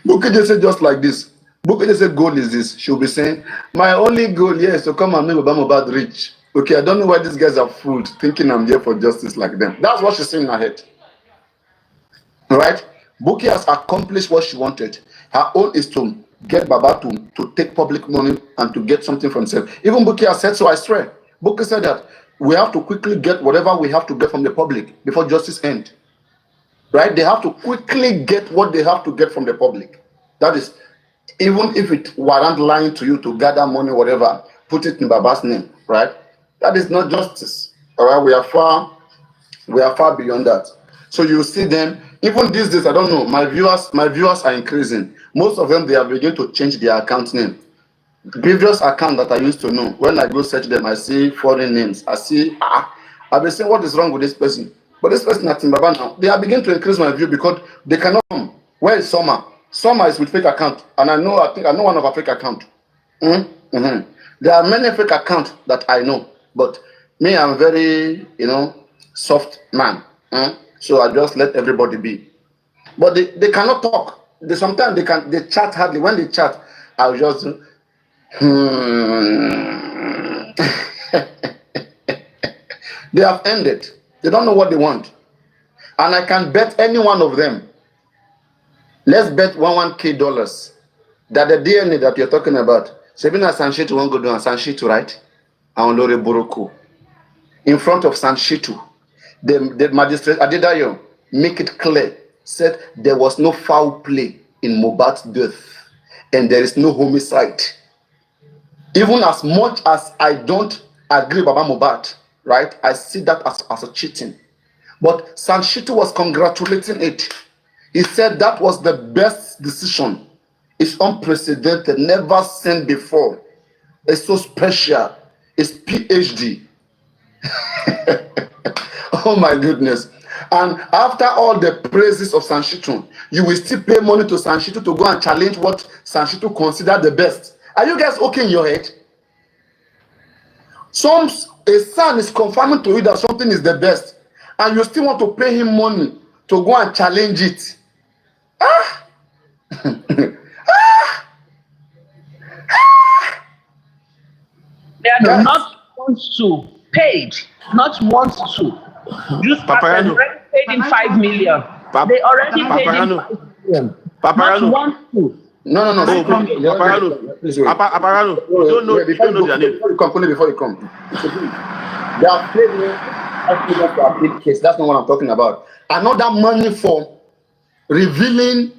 Bukky just said just like this. Bukky just said goal is this. She'll be saying, my only goal here is to come and make Baba Mohbad rich. Okay, I don't know why these guys are fooled, thinking I'm here for justice like them. That's what she's saying in her head. Right? Bukky has accomplished what she wanted. Her own is to get Baba to take public money and to get something for himself. Even Bukky has said so, I swear. Bukky said that we have to quickly get whatever we have to get from the public before justice ends. Right? They have to quickly get what they have to get from the public. That is, even if it warrant lying to you to gather money, whatever, put it in Baba's name, right? That is not justice. All right, we are far beyond that. So you see them, even these days, I don't know, my viewers are increasing. Most of them, they are beginning to change their account name. Previous account that I used to know, when I go search them, I see foreign names. I see, I've been saying, what is wrong with this person? But this person at Timbaba now, they are beginning to increase my view because they cannot come. Where is Summer? Summer is with fake account. And I know one of our fake account. There are many fake accounts that I know. But me, I'm very, soft man. So I just let everybody be. But they cannot talk. sometimes they chat hardly. When they chat, I'll just They have ended. They don't know what they want. And I can bet any one of them. Let's bet $1K that the DNA that you're talking about, Sabina Sanshitu won't go down Sanshitu, right? And Lore Boroko. In front of Sanshitu, the magistrate Adedayo make it clear, said there was no foul play in Mohbad's death and there is no homicide. Even as much as I don't agree with Baba Mohbad, right? I see that as a cheating. But Sanshitu was congratulating it. He said that was the best decision. It's unprecedented, never seen before. It's so special. It's PhD. Oh my goodness. And after all the praises of Sanshitu, you will still pay money to Sanshitu to go and challenge what Sanshitu considered the best. Are you guys okay in your head? A son is confirming to you that something is the best, and you still want to pay him money to go and challenge it. They are not want to paid, not want to. This person already paid him 5 million. They already paid him 5 million. Not want to. No. Paparino. You don't know their name. Before you come. They are paid case. That's not what I'm talking about. Another money for reviewing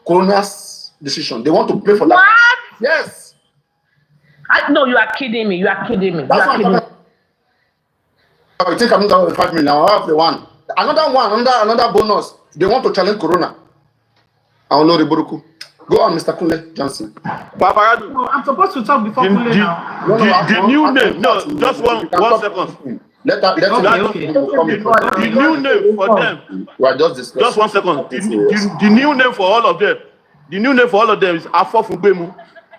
Coroner's decision. They want to pay for that. What? Yes. No, you are kidding me. You are kidding me. I think I'm not 5 million. I have the one. Another bonus. They want to challenge Corona. I don't know the Buruku. Go on, Mr. Kunle Johnson. Paparino. No, I'm supposed to talk before Kunle now. The new name. No, just one second. The new name for them. Right, just 1 second. The new name for all of them. The new name for all of them is Afo Fungbemu.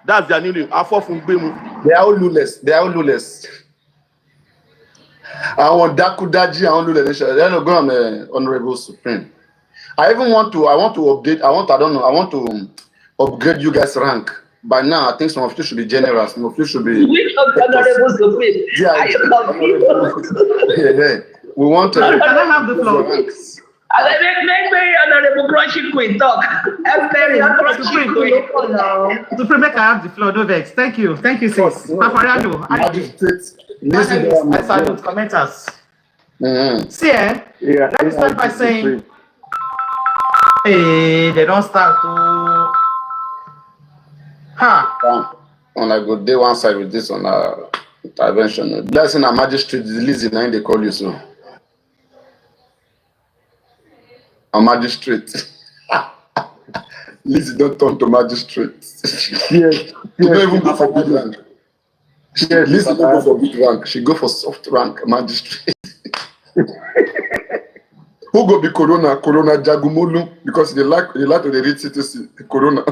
That's their new name. Afo Fungbemu. They are all luless. I want Dakudaji. I want luless. Then go on, Honorable Supreme. I want to upgrade you guys' rank. By now, I think some of you should be generous. Some of you should be. Which Honorable Supreme? Yeah, Are you confused? Yeah. We want to. Can I have the floor? Make me Honorable Crushing Queen talk. Supreme, make I have the floor. No vex. Thank you, sis. Paparino. I salute commenters. See, let me start by saying, hey, they don't start to. On I go day one side with this on intervention. That's in a magistrate Lizzie, now they call you so. A magistrate. Lizzie don't turn to magistrate. Yes. You don't even go for good rank. Lizzie don't go for good rank. She go for soft rank, magistrate. Who go be Corona Jagumolu because they like to read CTC Corona.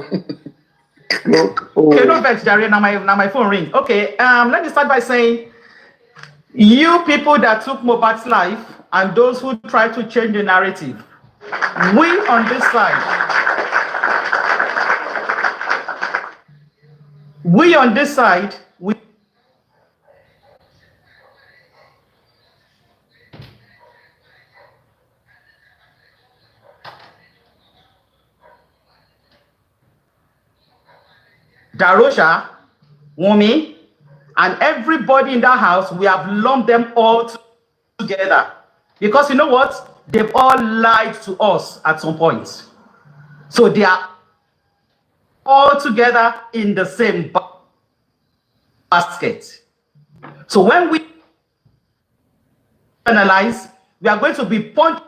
No. Okay, no vex, Jerry. Now my phone rings. Okay, let me start by saying, you people that took Mohbad's life and those who try to change the narrative, we on this side, we Darosha, Wunmi, and everybody in that house, we have lumped them all together. Because you know what? They've all lied to us at some point. So they are all together in the same basket. So when we analyze, we are going to be punching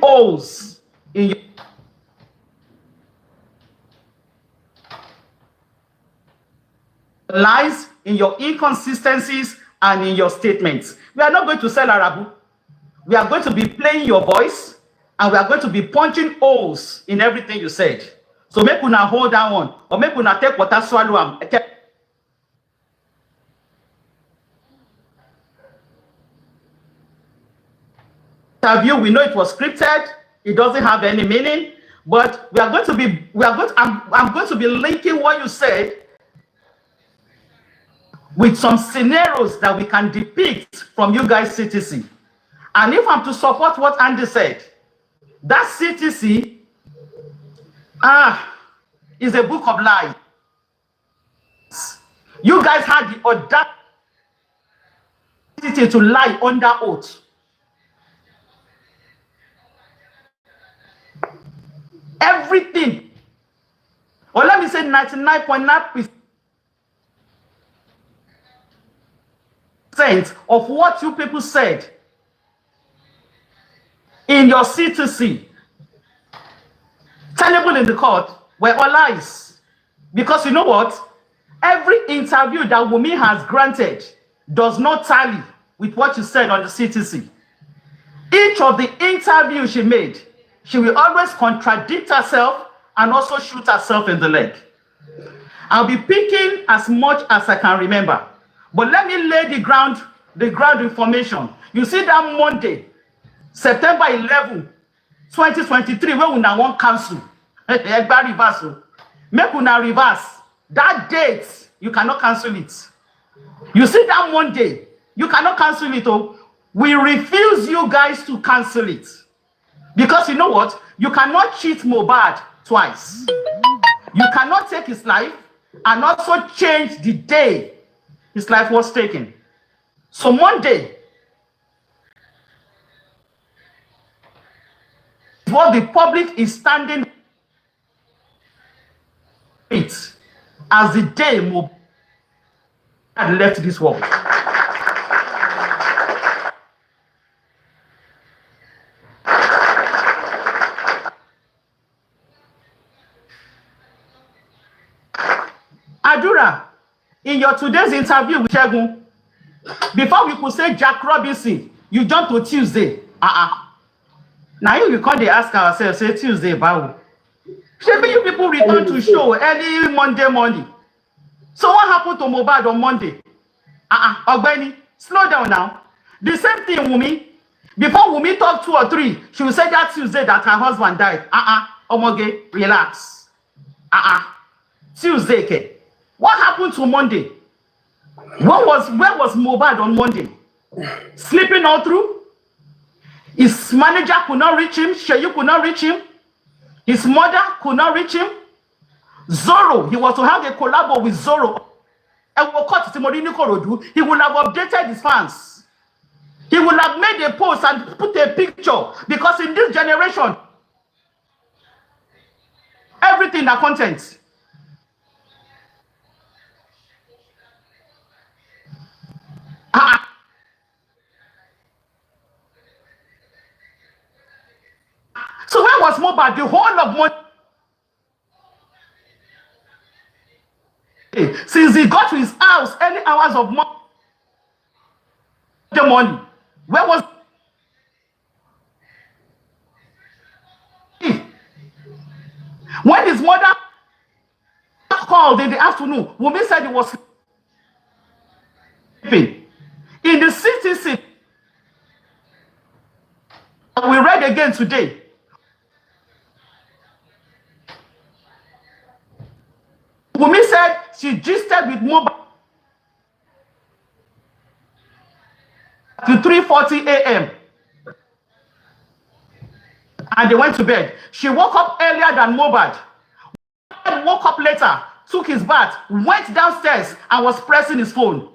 holes in your lies, in your inconsistencies, and in your statements. We are not going to sell Arabu. We are going to be playing your voice, and we are going to be punching holes in everything you said. So make una hold that one, or make una take water swallow am. interview, we know it was scripted. It doesn't have any meaning. But I'm going to be linking what you said with some scenarios that we can depict from you guys' CTC. And if I'm to support what Andy said, that CTC is a book of lies. You guys had the audacity to lie under oath. Everything, or let me say 99.9% of what you people said in your C2C, tenable in the court, were all lies. Because you know what? Every interview that Wunmi has granted does not tally with what you said on the CTC. Each of the interviews she made, she will always contradict herself and also shoot herself in the leg. I'll be picking as much as I can remember. But let me lay the ground information. You see that Monday, September 11, 2023, when we now want cancel. Make una reverse. That date, you cannot cancel it. You see that Monday, you cannot cancel it. Oh, we refuse you guys to cancel it. Because you know what? You cannot cheat Mohbad twice. You cannot take his life and also change the day his life was taken. So Monday, what the public is standing it as the day Mohbad left this world. Adura, in your today's interview with Shegun, before we could say Jack Robinson, you jumped to Tuesday. Now you can't ask ourselves, say Tuesday, Bao. Maybe you people return to show early Monday morning. So what happened to Mohbad on Monday? Ogbeni, slow down now. The same thing, Wunmi. Before Wunmi talked 2 or 3, she will say that Tuesday that her husband died. Omoge, relax. Tuesday, okay. What happened to Monday? Where was Mohbad on Monday? Sleeping all through? His manager could not reach him. Sheyu could not reach him. His mother could not reach him. Zoro, he was to have a collab with Zoro. And he would have updated his fans. He would have made a post and put a picture. Because in this generation, everything are content. So where was Mohbad the whole of Monday? Since he got to his house early hours of Monday morning, where was he? When his mother called in the afternoon, Wunmi said he was sleeping. In the CTC, we read again today. Wunmi said she gisted with Mohbad to 3:40 a.m. and they went to bed. She woke up earlier than Mohbad. Woke up later, took his bath, went downstairs and was pressing his phone.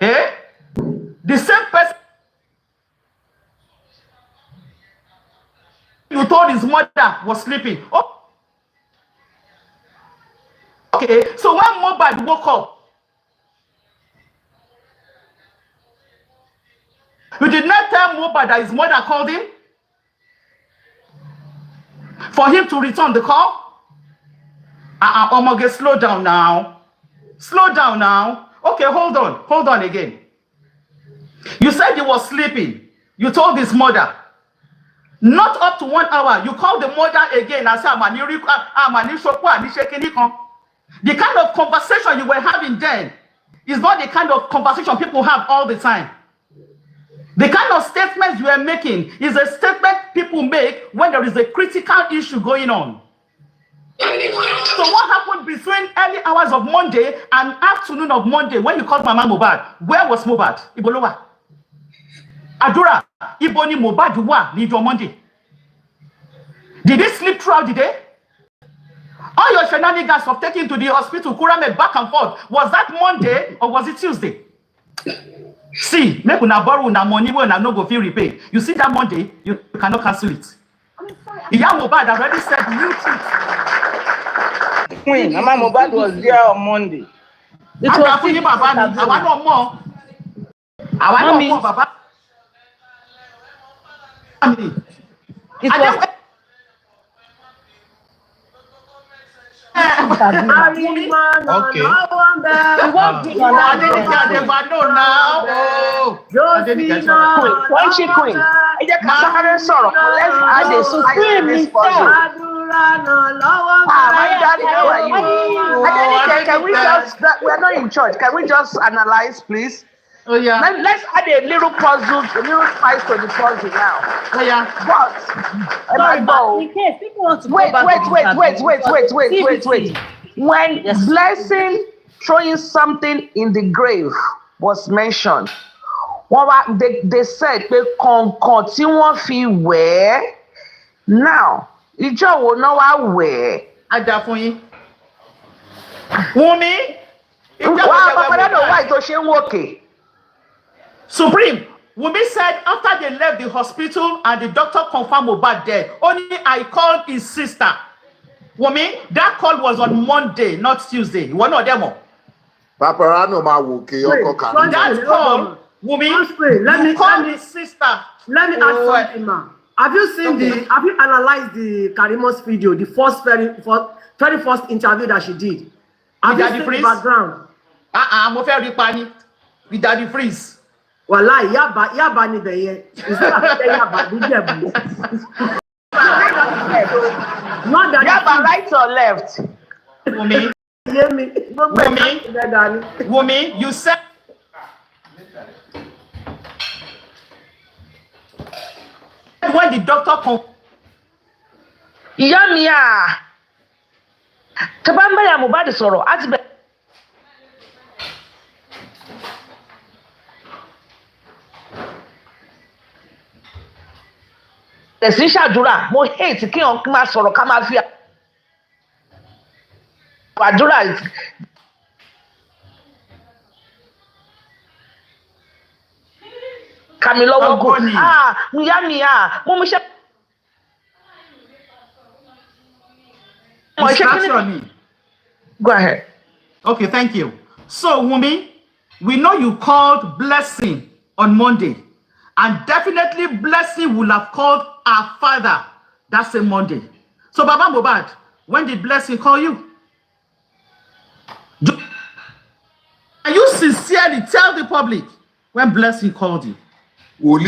The same person you told his mother was sleeping. Okay, so when Mohbad woke up, you did not tell Mohbad that his mother called him for him to return the call? Omoge, slow down now. Slow down now. Okay, hold on again. You said he was sleeping. You told his mother. Not up to 1 hour. You called the mother again and said, the kind of conversation you were having then is not the kind of conversation people have all the time. The kind of statements you are making is a statement people make when there is a critical issue going on. So what happened between early hours of Monday and afternoon of Monday when you called Mama Mohbad? Where was Mohbad? Ibolowa. Adura, Iboni Mohbad wa ni on Monday. Did he sleep throughout the day? All your shenanigans of taking to the hospital, Kurame back and forth, was that Monday or was it Tuesday? See, make una borrow una money when I no go feel repay. You see that Monday, you cannot cancel it. Iya Mohbad already said new truth. Queen, Mama Mohbad was there on Monday. It was for you, Baba. I want no more. I want no more, Baba. It was. Okay. Queen. Let's add a spice in this puzzle. My daddy, how are you? Can we just, we're not in church, can we just analyze, please? Oh yeah. Let's add a little puzzle, a little spice to the puzzle now. Oh yeah. But in case people want to wait. When Blessing throwing something in the grave was mentioned, they said pé kọ̀ǹkọ̀ tí wọ́n fi wẹ̀ ẹ́. Now, ìjọ wo náà wá wẹ̀ ẹ́? Ada fún yín. Wunmi. Paparino why tó ṣe ń wòkè? Supreme, Wunmi said after they left the hospital and the doctor confirmed Mohbad dead, only I called his sister. Wunmi, that call was on Monday, not Tuesday. You want to know demo? Paparino ma wòkè ọkọ kan. That call, Wunmi, let me call his sister. Let me ask something, man. Have you seen have you analyzed the Karimo's video, the very first interview that she did? Have you seen the background? Mo fẹ́ rí pani with Daddy Freeze. Wallahi, yaba ni beye. Is that yaba? Yaba right or left? Wunmi, you said when the doctor ìyá mi à tó bá ń bá ya Mohbad sọ̀rọ̀ á ti bẹ̀. Ẹ̀sìn ṣàdúrà mo hate kí wọn máa sọ̀rọ̀ ká máa fi àdúrà. Kàmí lọ́wọ́ gò ìyá mi à mo mú iṣẹ́. Go ahead. Okay, thank you. So, Wunmi, we know you called Blessing on Monday, and definitely Blessing will have called our father that same Monday. So, Baba Mohbad, when did Blessing call you? Can you sincerely tell the public when Blessing called you? Oh,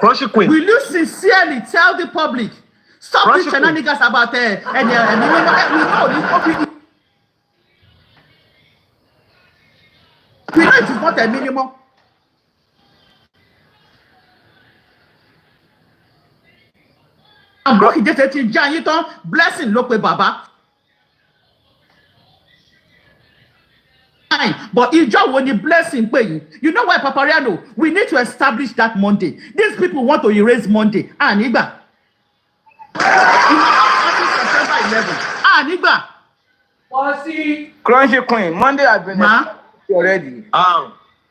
Crunchy Queen. Will you sincerely tell the public? Stop these shenanigans about we know it is not a minimum. I'm going to say to Blessing ló pe bàbá. But ìjọ wo ni Blessing pè yín? You know why, Paparino? We need to establish that Monday. These people want to erase Monday. Nigba. September 11. Nigba. Crunchy Queen, Monday has been already.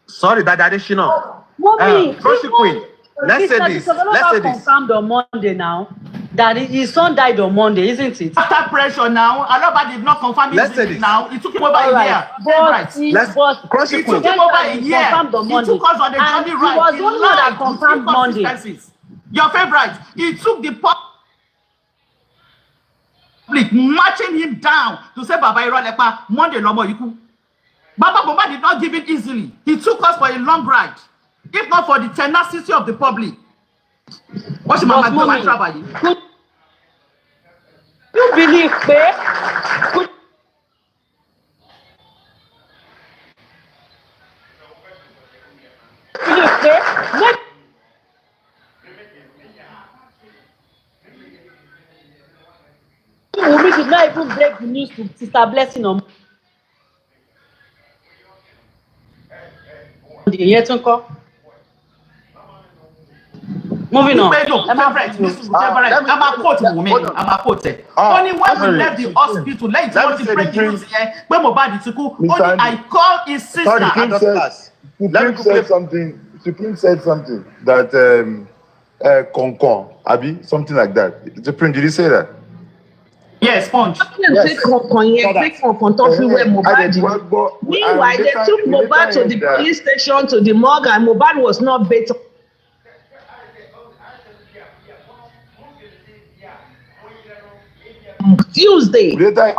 Sorry, that additional. Crunchy Queen. Let's say this. Confirmed on Monday now that his son died on Monday, isn't it? After pressure now, Alaba did not confirm it now. It took him over a year. Crunchy Queen. It took him over a year. He took us on the journey right. He was the one that confirmed Monday. Your favorite. He took the public marching him down to say Baba Irolepa Monday Lomo Yiku. Baba Mohbad did not give it easily. He took us for a long ride. If not for the tenacity of the public. What's my trouble? You believe, babe? Omowummi did not even break the news to Sister Blessing on Monday. Yet uncle. Moving on. I'm a quote Wunmi. I'm a quote. Only when we left the hospital, let me break the news here. When Mohbad took, only I called his sister. Supreme said something that Concon, Abi, something like that. Supreme, did he say that? Yes, Sponge. Meanwhile, they took Mohbad to the police station, to the morgue, and Mohbad was not better. Tuesday. They back.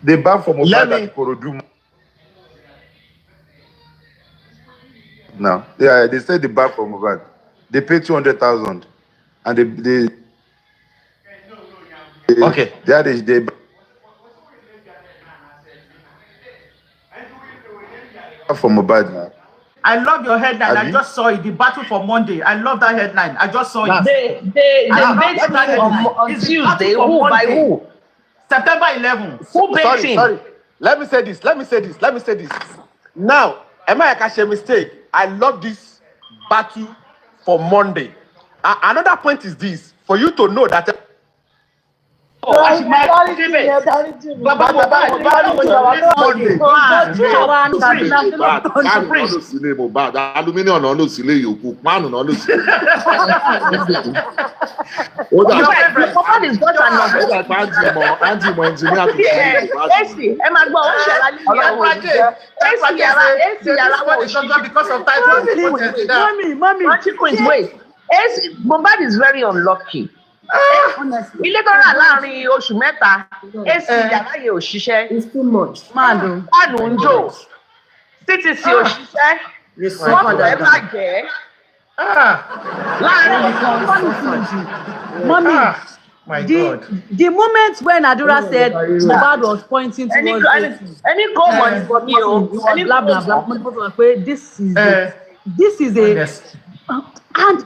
They back from Mohbad at Korodu. Now, yeah, they said they back from Mohbad. They paid 200,000, and they okay. They from Mohbad now. I love your headline. I just saw it. The battle for Monday. I love that headline. I just saw it. They bet me on Tuesday. Who by who? September 11th. Who bet him? Sorry. Let me say this. Now, am I a mistake? I love this battle for Monday. Another point is this: for you to know that. Aluminium no sile yoku, man no sile. Mohbad is not an Mohbad is very unlucky. Ilé tó rà láàrin oṣù mẹ́ta, AC yàrá yẹn ò ṣiṣẹ́. It's too much. Máàdùn ń jò. CTC ò ṣiṣẹ́. Mọ́tò ẹ̀ bàjẹ́. Mommy, the moment when Adura said Mohbad was pointing towards any go money for me, blah blah blah. This is a and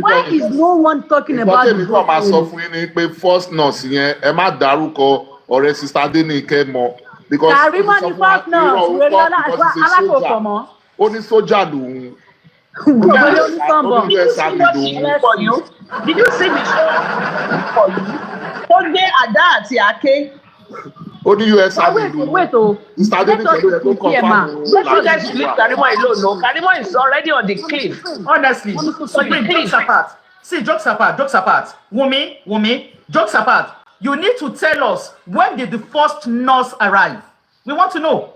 why is no one talking about it? Ìgbà máa sọ fún yín ni pé first nurse yẹn ẹ má dárúkọ ọ̀rẹ́ sista Adéníkẹ́ mọ́. Karimo ni first nurse rẹ̀ alákòókò mọ́. Ó ní sójà lòun. Did you see the show for you? Ó gbé àdá àti àáké. Ó ní US Army lòun. Wait, Mr. Adéníkẹ́ ló yẹ kó confirm. Let you guys leave Karimo alone. No, Karimo is already on the cliff. Honestly, jokes apart. See, jokes apart. Wunmi, jokes apart. You need to tell us, when did the first nurse arrive? We want to know.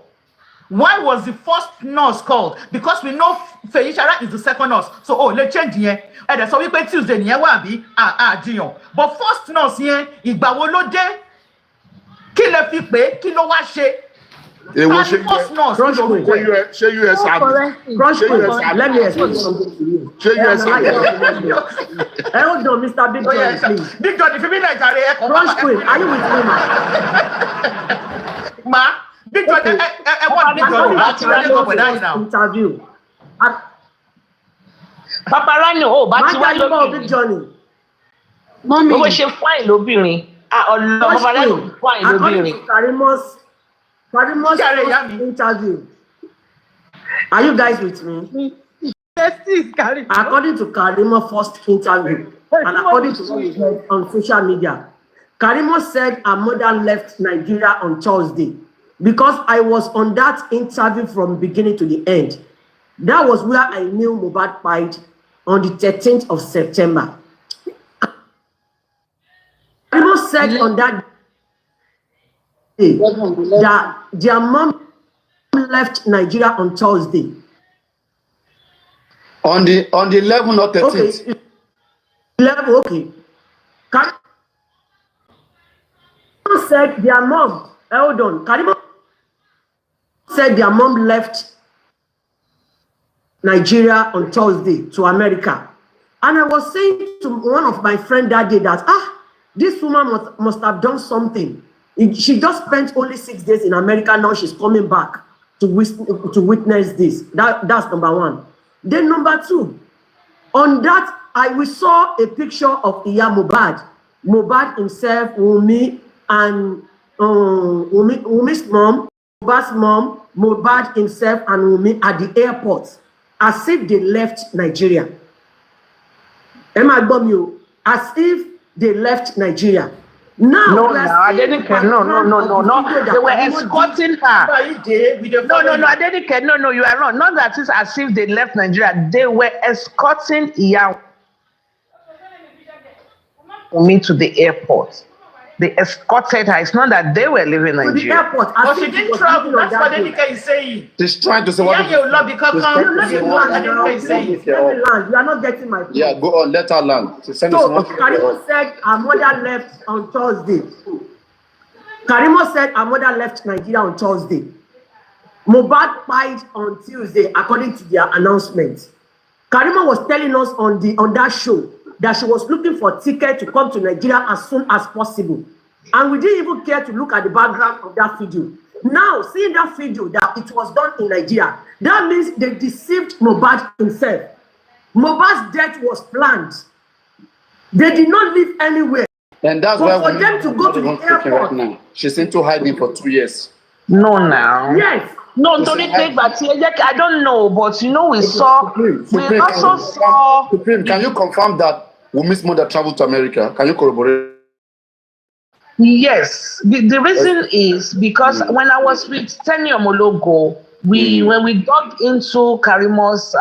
Why was the first nurse called? Because we know Feyishara is the second nurse. So, let's change here. And so we pay Tuesday, Jiyan. But first nurse here, ìgbà wo ló dé? Kí lẹ fi pé, kí ló wá ṣe? First nurse. Ṣé US Army? Let me explain something to you. Ṣé US Army? Hold on, Mr. Big John, please. Big John, if you mean like Rush Queen, are you with me, ma? Big John, what Big John? Interview. Paparino, bá ti wá lókè. Big Johnny. Mommy. Ó ṣe fine lóbìnrin. Paparino fine lóbìnrin. Karimo's interview. Are you guys with me? Yes, Karimo. According to Karimo's first interview, and according to what we heard on social media, Karimo said her mother left Nigeria on Thursday. Because I was on that interview from beginning to the end. That was where I knew Mohbad died on the 13th of September. Karimo said on that day that their mom left Nigeria on Thursday. On the 11th or 13th? Okay. 11, okay. Karimo said their mom, hold on. Karimo said their mom left Nigeria on Thursday to America. And I was saying to one of my friends that day that, this woman must have done something. She just spent only 6 days in America. Now she's coming back to witness this. That's number one. Then number two, on that, we saw a picture of Iya Mohbad. Mohbad himself, Wunmi, and Wunmi's mom, Mohbad's mom, Mohbad himself, and Wunmi at the airport, as if they left Nigeria. As if they left Nigeria. Now, no, I didn't care. No. They were escorting her. No, I didn't care. No, you are wrong. Not that it's as if they left Nigeria. They were escorting Iya Wunmi to the airport. They escorted her. It's not that they were leaving Nigeria. To the airport. But she didn't travel. That's what Denika is saying. She's trying to say what You are not getting my point. Yeah, go on, let her land. So Karimo said her mother left on Thursday. Karimo said her mother left Nigeria on Thursday. Mohbad died on Tuesday, according to their announcement. Karimo was telling us on that show that she was looking for a ticket to come to Nigeria as soon as possible. And we didn't even care to look at the background of that video. Now, seeing that video that it was done in Nigeria, that means they deceived Mohbad himself. Mohbad's death was planned. They did not live anywhere. And that's but why for them to go to the airport. Right now. She's into hiding for 2 years. No, now. Yes. No, don't take back. I don't know, but we saw. We also saw. Supreme, can you confirm that Wunmi's mother traveled to America? Can you corroborate? Yes. The reason is because when I was with Tenny Omologo, when we dug into Karimo's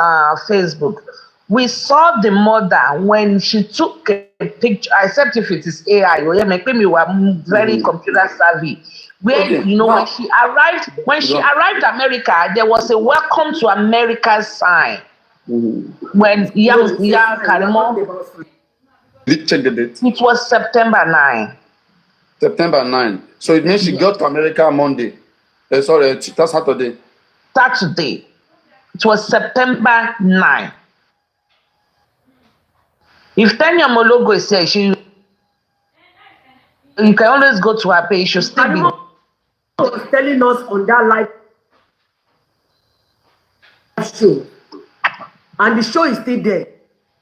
Facebook, we saw the mother when she took a picture, except if it is AI, maybe we were very computer savvy. When when she arrived America, there was a welcome to America sign. When Karimo, check the date. It was September 9. September 9. So it means she got to America Monday. That's Saturday. Saturday. It was September 9. If Tanya Mologo is saying you can always go to her page, she'll still be. Was telling us on that live show, and the show is still there.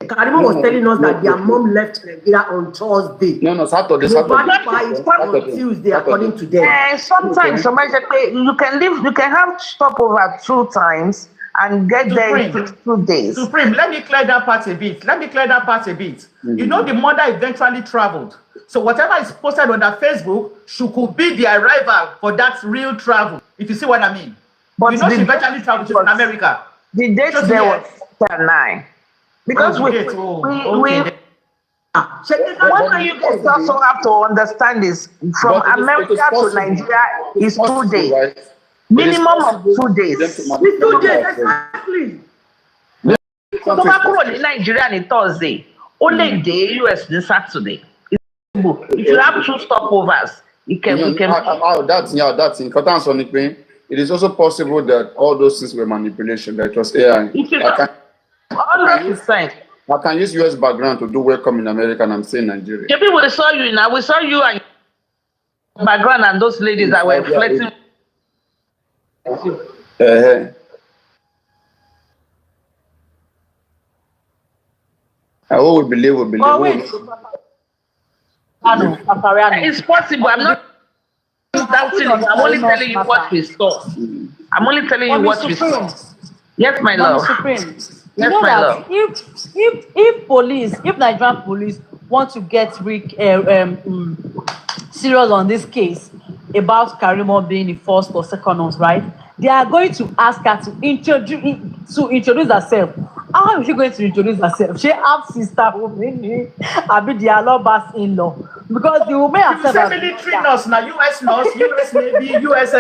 Karimo was telling us that their mom left Nigeria on Thursday. No, Saturday. On Tuesday, according to them. Sometimes you can have stopover 2 times and get there in 2 days. Supreme, let me clear that part a bit. You know, the mother eventually traveled. So whatever is posted on her Facebook could be the arrival for that real travel, if you see what I mean. But she eventually traveled to America. The date there was September 9. Because one thing you guys also have to understand is from America to Nigeria is 2 days. Right? Minimum of 2 days. It's 2 days, exactly. Nigeria on Thursday, only day US this Saturday. If you have 2 stopovers, you can. That's in it is also possible that all those things were manipulation. That was AI. 100%. I can use US background to do welcome in America, and I'm saying Nigeria. The people saw you now. We saw you and background and those ladies that were flirting. We believe. It's possible. I'm not doubting it. I'm only telling you what we saw. Yes, my love. Supreme. You know that if Nigerian police want to get serious on this case about Karimo being the first or second nurse, right? They are going to ask her to introduce herself. How is she going to introduce herself? She have sister Omowummi, abi the Aloba's in-law, because the woman herself. You say military nurse now, US nurse, US Navy, US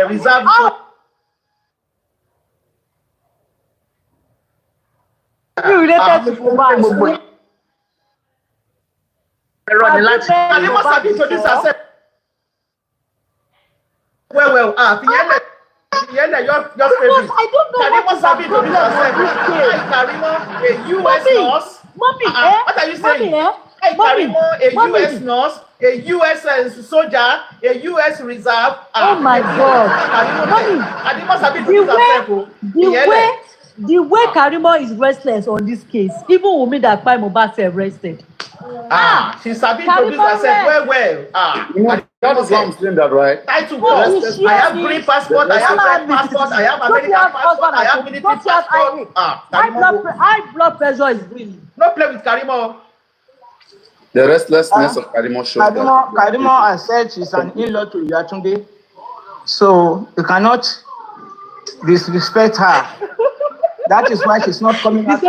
Reserve. Related to Mohbad. Karimo sabi introduce herself. Well, Fiona, your favorite. I don't know. Karimo sabi introduce herself. Karimo, a US nurse, Mommy, What are you saying? Hey, Karimo, a US nurse, a US soldier, a US reserve. Oh my God. The way Karimo is restless on this case, even Wunmi that by Mohbad self rested. She's sabi introduce herself well. That is why I'm saying that, right? Title God. I have green passport, I have red passport, I have American passport, I have military passport. High blood pressure is real. No play with Karimo. The restlessness of Karimo shows that. Karimo has said she's an in-law to Yatunde, so you cannot disrespect her. That is why she's not coming out.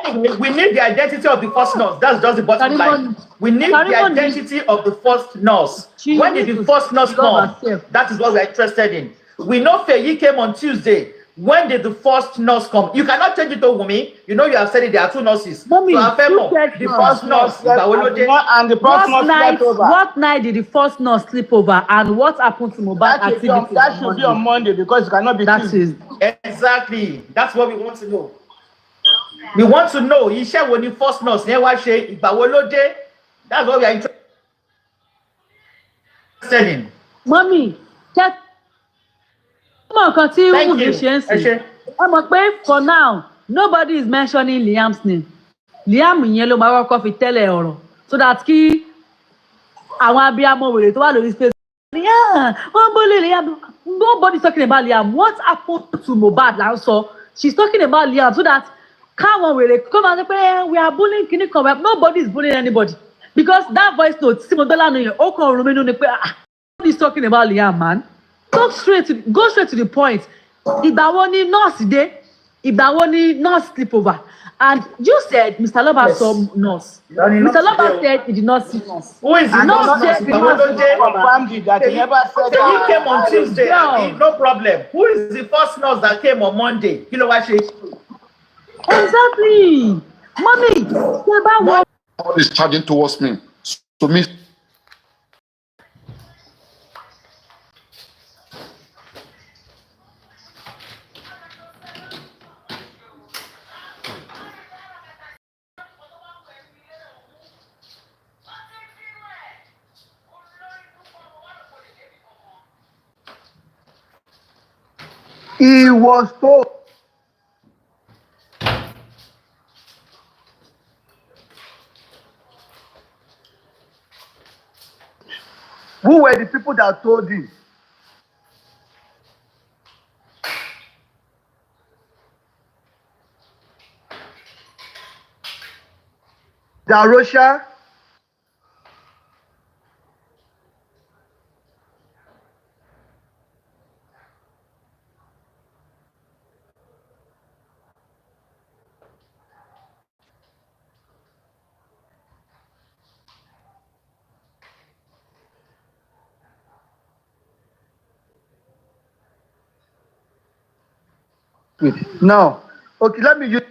Anyway, we need the identity of the first nurse. That's just the bottom line. We need the identity of the first nurse. When did the first nurse come? That is what we are interested in. We know Feyi came on Tuesday. When did the first nurse come? You cannot change it to Wunmi. You know you have said it. There are two nurses. Mommy, so the first nurse and the first nurse what night did the first nurse sleep over, and what happened to Mohbad activity? That should be on Monday because it cannot be Tuesday. Exactly. That's what we want to know. We want to know. Iṣẹ́ wo ni first nurse yẹn wá ṣe, ìgbà wo ló dé? That's what we are interested in. Mommy, check. Thank you. For now, nobody is mentioning Liam's name. Liam yẹn ló máa kọ́kọ́ fi tẹ́lẹ̀ ọ̀rọ̀ so that kí àwọn abiyamọ wèrè tó wà lórí space. Liam, Liam. Nobody's talking about Liam. What happened to Mohbad là ń sọ? She's talking about Liam so that káwọn wèrè come and say we are bullying kini kan. Nobody is bullying anybody because that voice note Simodola no yẹn ó kàn rún mi nínú ni pé nobody's talking about Liam, man. Go straight to the point. Ìgbà wo ni nurse dé? Ìgbà wo ni nurse sleep over? And you said Mr. Loba saw nurse. Mr. Loba said he did not see nurse. Who is the nurse? He came on Tuesday. No problem. Who is the first nurse that came on Monday? You know what she? Exactly. Mommy, God is charging towards me. To me. He was told. Who were the people that told him? Darosha. Now, okay, let me use.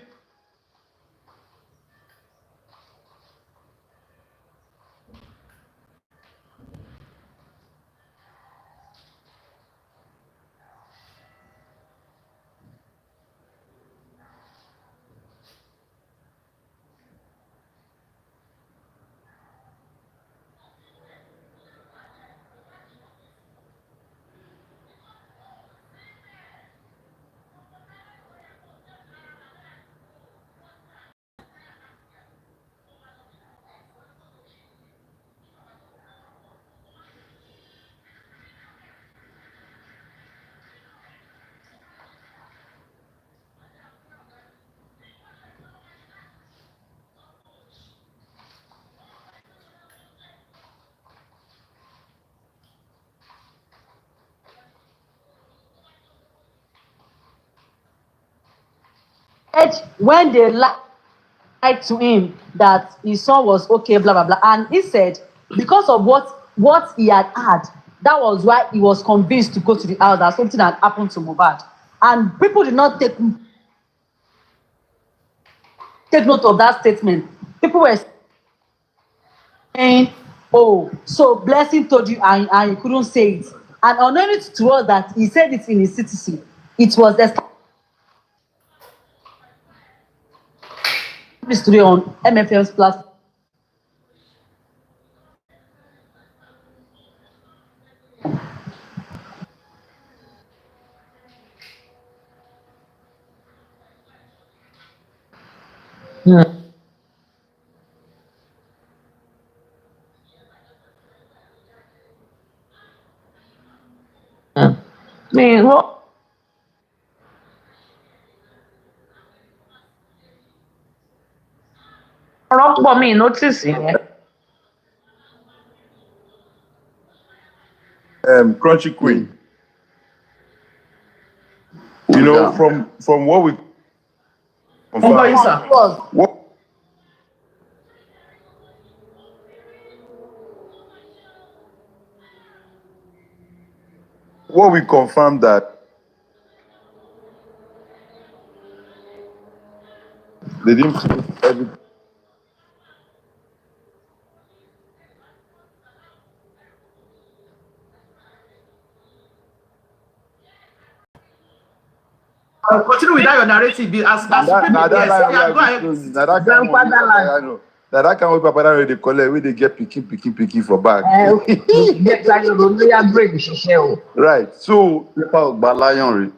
When they lied to him that his son was okay, blah blah blah, and he said because of what he had, that was why he was convinced to go to the house that something had happened to Mohbad, and people did not take note of that statement. People were saying, "Oh, so Blessing told you and you couldn't say it," and unknowing to us that he said it in his citizen. It was the history on MFL's platform. Me, what? Ọ̀rọ̀ pọ̀ mi notice yẹn. Crunchy Queen. You know, from what we what we confirmed that they didn't put everything. Continue with that your narrative. As That kind of Paparino they collect where they get picky for back. Right. So Paparino,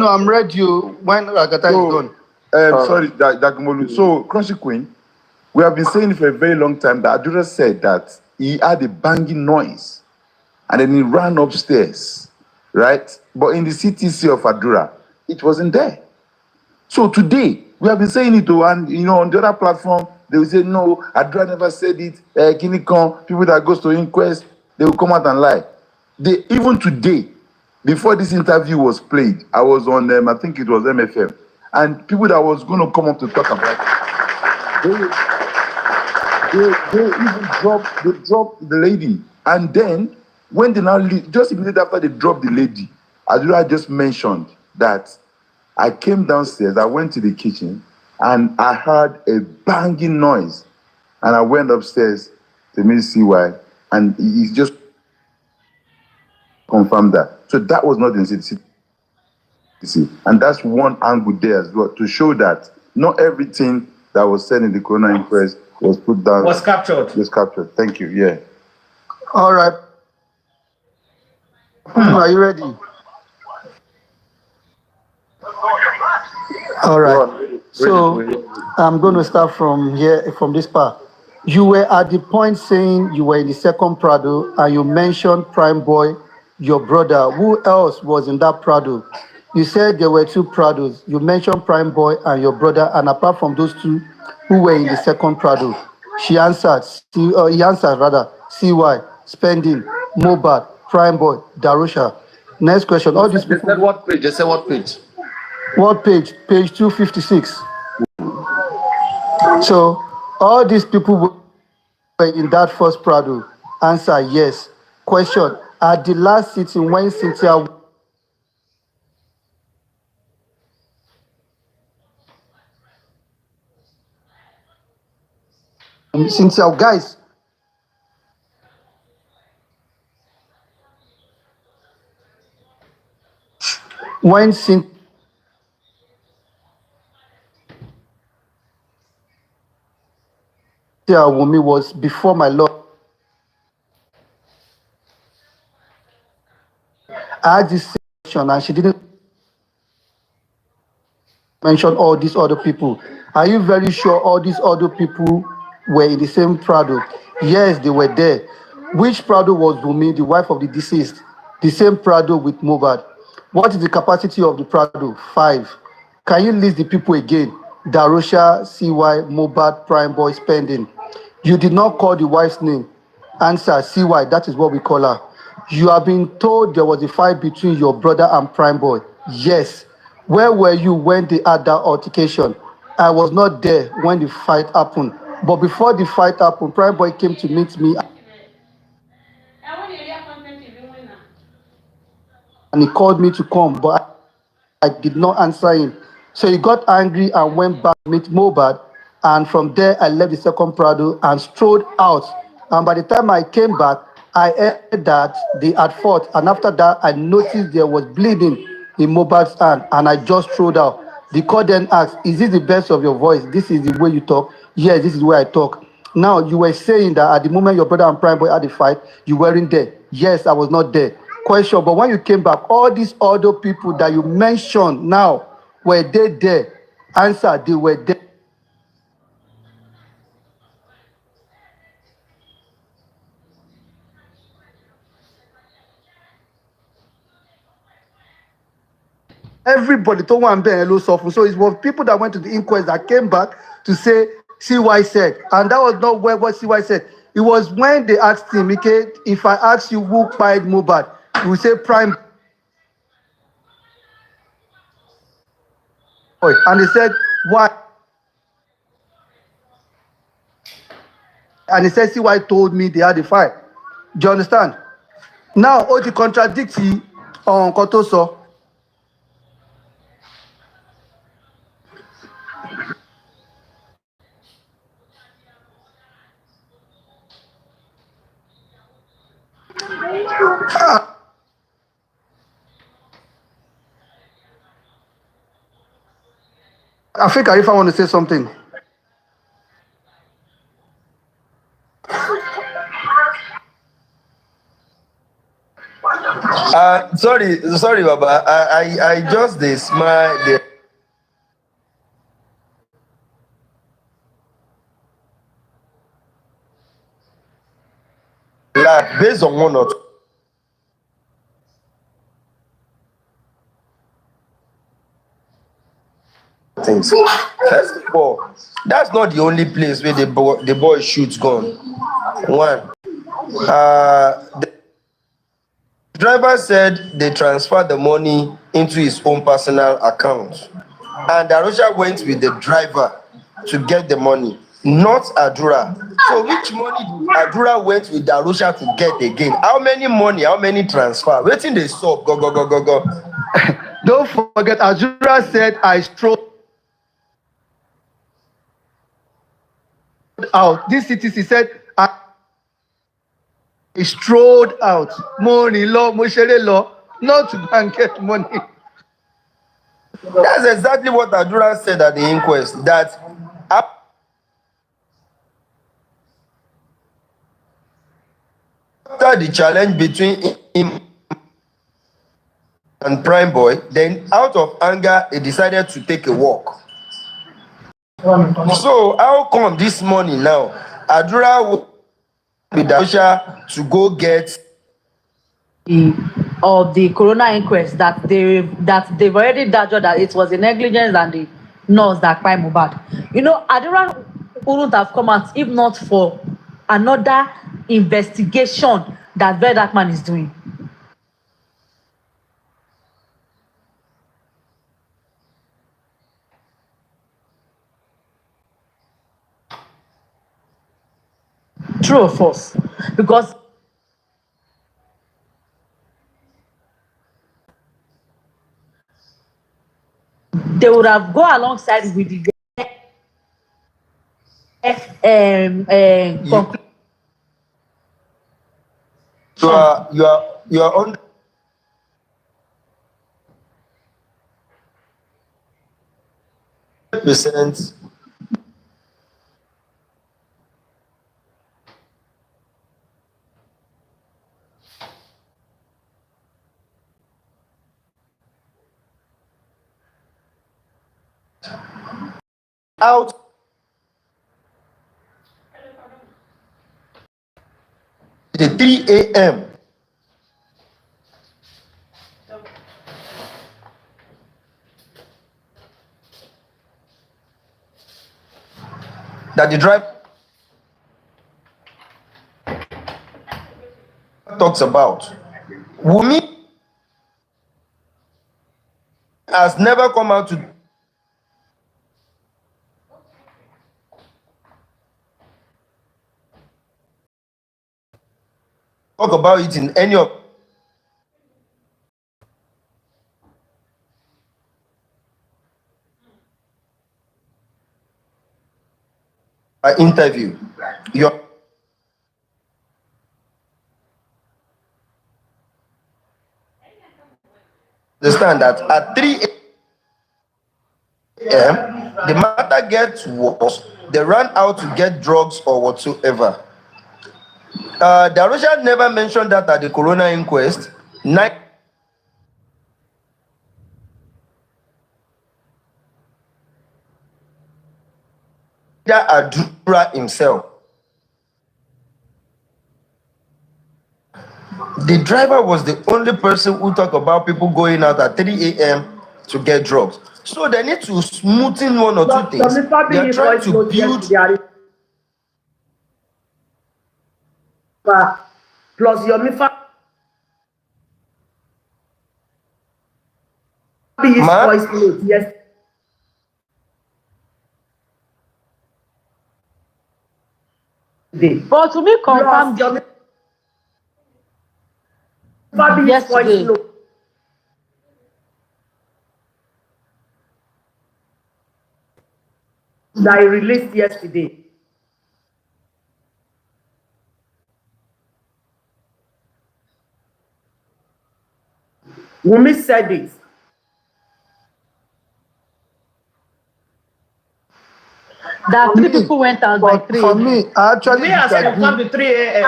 I'm ready. When Ragata is done. Sorry, Dagmolu. So, Crunchy Queen, we have been saying for a very long time that Aurda said that he had a banging noise and then he ran upstairs, right? But in the CTC of Aurda, it wasn't there. So today, we have been saying it, and you know, on the other platform, they will say, no, Aurda never said it. People that goes to inquest, they will come out and lie. Even today, before this interview was played, I was on I think it was MFM, and people that was going to come up to talk about it, they even dropped the lady. And then, when they now leave, just immediately after they dropped the lady, Aurda just mentioned that I came downstairs, I went to the kitchen, and I heard a banging noise. And I went upstairs to meet CY, and he just confirmed that. So that was not in CTC. And that's one angle there as well, to show that not everything that was said in the Corona inquest was put down. Was captured. Was captured. Thank you. Yeah. All right. Are you ready? All right. So I'm going to start from here, from this part. You were at the point saying you were in the second Prado, and you mentioned Prime Boy, your brother. Who else was in that Prado? You said there were two Prados. You mentioned Prime Boy and your brother, and apart from those two, who were in the second Prado? He answered, CY, Spending, Mobad, Prime Boy, Darusha. Next question. All these people. What page? They say what page? What page? Page 256. So all these people were in that first Prado. Answer, yes. Question. At the last sitting when Cynthia guys, when Cynthia Omowummi was before my Lord, I had this question and she didn't mention all these other people. Are you very sure all these other people were in the same Prado? Yes, they were there. Which Prado was Wunmi, the wife of the deceased? The same Prado with Mobad. What is the capacity of the Prado? 5. Can you list the people again? Darusha, CY, Mobad, Prime Boy, Spending. You did not call the wife's name. Answer, CY, that is what we call her. You have been told there was a fight between your brother and Prime Boy. Yes. Where were you when they had that altercation? I was not there when the fight happened. But before the fight happened, Prime Boy came to meet me. And he called me to come, but I did not answer him. So he got angry and went back to meet Mobad. And from there, I left the second Prado and strolled out. And by the time I came back, I heard that they had fought. And after that, I noticed there was bleeding in Mobad's hand. And I just strolled out. The court then asked, is this the best of your voice? This is the way you talk? Yes, this is the way I talk. Now, you were saying that at the moment your brother and Prime Boy had the fight, you weren't there. Yes, I was not there. Question, but when you came back, all these other people that you mentioned now, were they there? Answer, they were there. Everybody told one Ben hello suffer. So it was people that went to the inquest that came back to say CY said. And that was not what CY said. It was when they asked him, okay, if I ask you who fired Mobad, you will say Prime Boy. And they said, why? And he said, CY told me they had a fight. Do you understand? Now, Oti contradicts on Kotoso. I think Arifa want to say something. Sorry, Baba. I just they smile. Laugh based on one or two things. First of all, that's not the only place where the boy shoots gun. One, the driver said they transferred the money into his own personal account, and Arusha went with the driver to get the money, not Adura. So which money did Adura went with Arusha to get again? How many money? How many transfer? Waiting they saw. Go. Don't forget, Azura said I strolled out. This CTC said I strolled out. Money law, Moshere law, not to go and get money. That's exactly what Adura said at the inquest. That after the challenge between him and Prime Boy, then out of anger, he decided to take a walk. So how come this morning now, Adura with Darusha to go get of the corona inquest that they've already judged that it was a negligence and the nurse that cried Mohbad. You know, Adura wouldn't have come out if not for another investigation that very dark man is doing. True or false? Because they would have go alongside with the you are on percent out the 3 a.m. that the driver talks about. Wunmi has never come out to talk about it in any of our interview. You understand that at 3 a.m. The matter gets worse. They ran out to get drugs or whatsoever. Darusha never mentioned that at the coroner inquest. Neither Aurda himself. The driver was the only person who talked about people going out at 3 a.m. to get drugs. So they need to smoothen one or two things. They are trying to build. Plus your Mifa voice note, yes. But to me, confirm yesterday. That I released yesterday. Wunmi said it. That three people went out by 3. For me, I actually Me has confirmed the 3 a.m.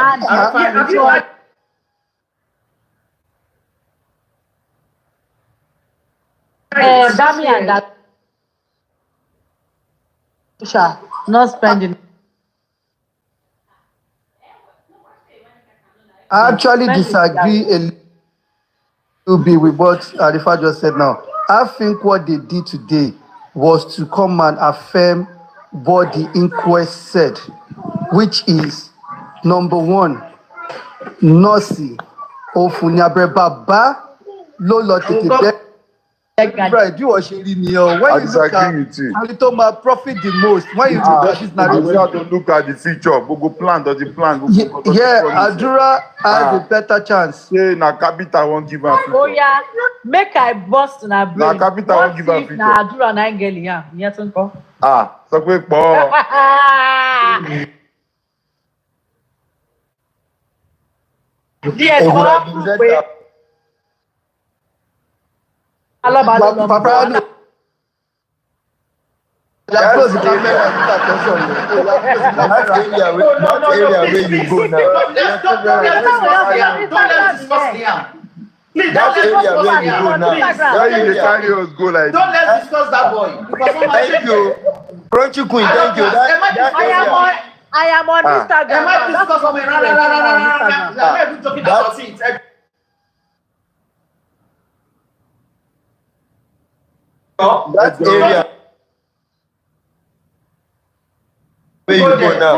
Dami and that not spending. I actually disagree a little bit with what Arifa just said now. I think what they did today was to come and affirm what the inquest said, which is number one, Nọ́ọ̀sì Ofunyabre Baba ló lọ tètè bẹ́ẹ̀. Right, bí wọ́n ṣe rí ni ọ. When you look at and tó máa profit the most, when you look at this narrative. You have to look at the future. Gbogbo plan does the plan. Yeah, Aurda has a better chance. Say na capital won't give am future. Oh yeah, make I bust na brain. Na capital won't give am future. Na Aurda na girl ya, ìyẹn tún kọ́. Sọ pé pọ̀. Díẹ̀ tó wá fún pé. Paparino. Close the camera and put attention. That area where you go now. Don't let's discuss here. Please, That area where you go now. Where you dey carry us go like don't let's discuss that boy. Thank you. Crunchy Queen, thank you. That area. I am on Instagram. Am I discussing on talking about it? That area where you go now.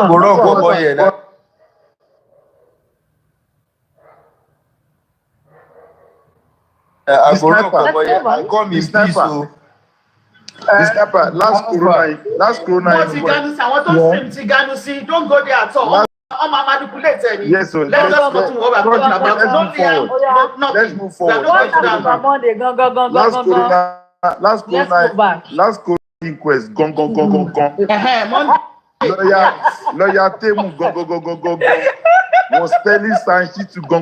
Go wrong, go boy here now. I go wrong, go boy here. I come in peace, so. last corona. What Tiganu say? I want to stream Tiganu see. Don't go there at all. I'm manipulating. Yes, so let's move forward. Last corona inquest. Gong. Lawyer Temu go. Was telling Sanchi to go.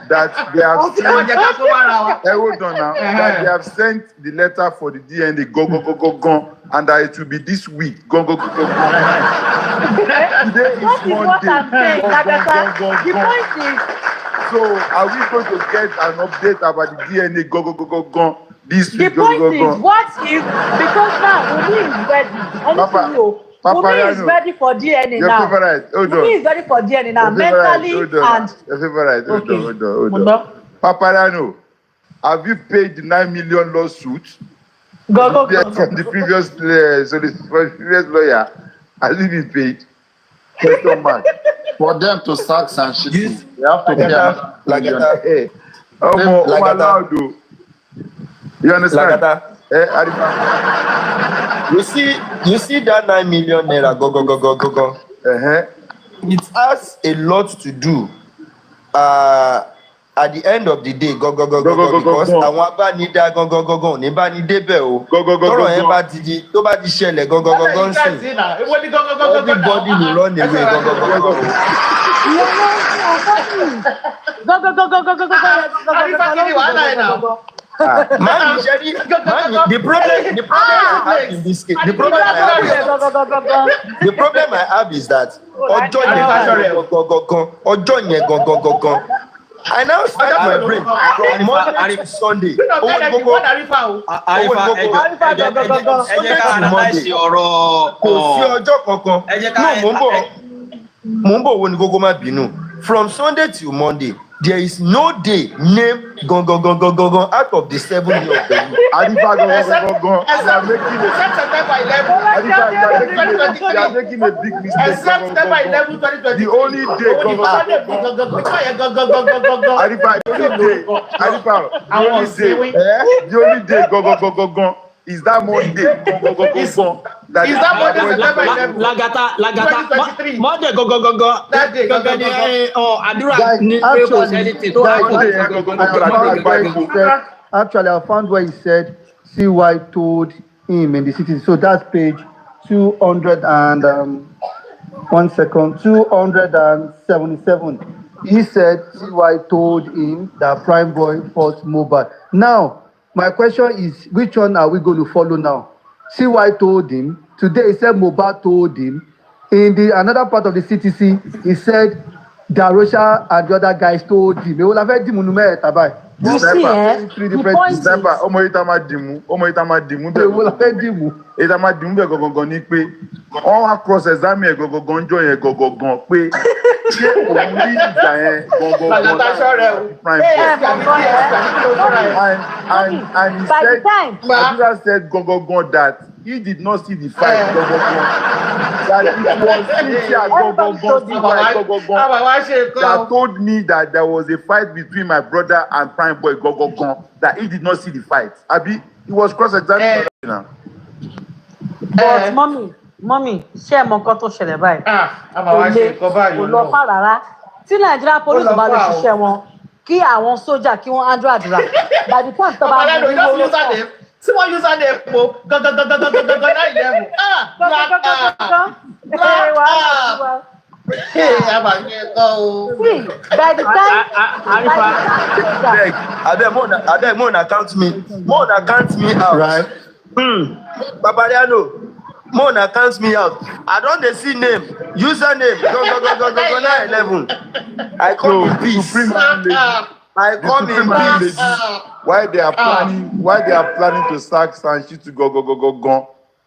That they have sent. Hold on now. That they have sent the letter for the DNA. Go. And that it will be this week. Go. Today is Monday. The point is. So are we going to get an update about the DNA? Go. This week. The point is, what if because now Wunmi is ready. Wunmi is ready for DNA now. Wunmi is ready for DNA now, mentally and. Your favorite. Hold on. Paparino, have you paid the 9 million lawsuit? Go. From the previous lawyer. Has it been paid? Question mark. For them to sack Sanchi, they have to pay like that. You understand? You see that 9 million naira go. It has a lot to do. At the end of the day, go because àwọn abánidá go ní bá ní débẹ̀ o. Tọ́rọ̀ yẹn bá ti di tó bá ti ṣẹlẹ̀ go ń sìn. Everybody will run away go. Man, the problem in this case, the problem I have is that I now start my brain from Monday to Sunday. From Sunday till Monday, there is no day named out of the 7 days of the week. You are making a big mistake. Except September 11, 2020. The only day go is that Monday. Is that Monday September 11? Lagata, Monday go. That day Actually, I found where he said CY told him in the city. So that's page 200 and 277. He said CY told him that Prime Boy fought Mobile. Now, my question is, which one are we going to follow now? CY told him. Today he said Mobile told him. In the another part of the CTC, he said Darosha and the other guys told him. You see, the point is, wọ́n wá cross examine ẹ̀ gangan jọ yẹn gangan pé ṣé òun rí ìjà yẹn and he said Adura said gangan that he did not see the fight that it was that told me that there was a fight between my brother and Prime Boy gangan that he did not see the fight. Abi, he was cross examined now. But mommy, ṣé ẹ mọ nǹkan tó ṣẹlẹ̀ báyìí? Kò lọ fà rárá. Tí Nigeria police bá lè ṣiṣẹ́ wọn, kí àwọn sójà kí wọ́n handle àdúrà. By the time tó bá mú ní owó sọ. Tí wọ́n use that name po gangan náà ìyẹn count me out. Right. Paparino. Mona counts me out. I don't see name, username, go 911. I come in peace. I come in peace. Why they are planning to sack Sanchi to go.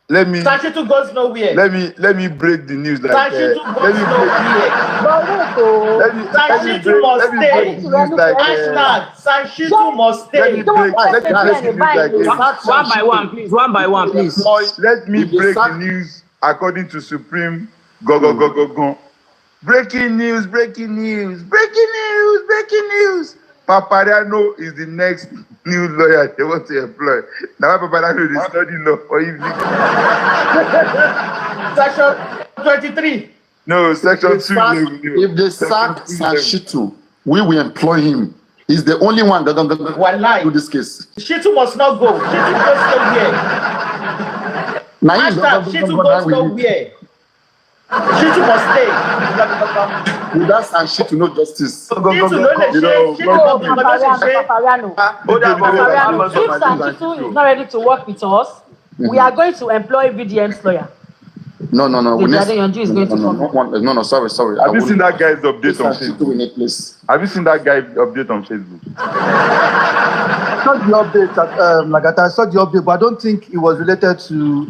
Let me. Sanchitu goes nowhere. Let me break the news like that. Sanchitu goes nowhere. Sanchitu must stay. Sanchitu must stay. Let me break the news like One by one, please. Let me break the news according to Supreme. Go. Breaking news. Paparino is the next new lawyer they want to employ. Now Paparino is studying law for evening. Section 23. No, section 2. If they sack Sanchitu, we will employ him. He's the only one that do this case. Shitu must not go. Shitu goes nowhere. Shitu goes nowhere. Shitu must stay. Without Sanchitu, no justice. If Sanchitu is not ready to work with us, we are going to employ VDM's lawyer. No. Sorry. Have you seen that guy's update on Facebook? Have you seen that guy's update on Facebook? I saw the update, I saw the update, but I don't think it was related to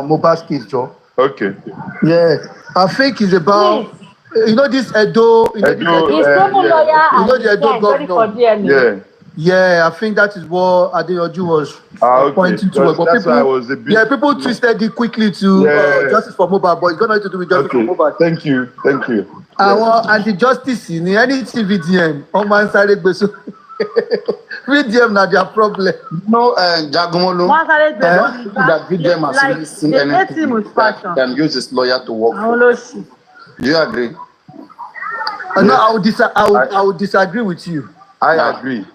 Mobile's case, Joe. Okay. Yeah, I think it's about this Edo. He's former lawyer and the Edo governor. Yeah, I think that is what Adeoju was pointing to. But people twisted it quickly to justice for Mobile, but it's got nothing to do with justice for Mobile. Thank you. Anti-justice in any VDM on my side, VDM not their problem. No, Jagomolo. That VDM has seen anything that can use his lawyer to work for. Do you agree? No, I would disagree with you. I agree.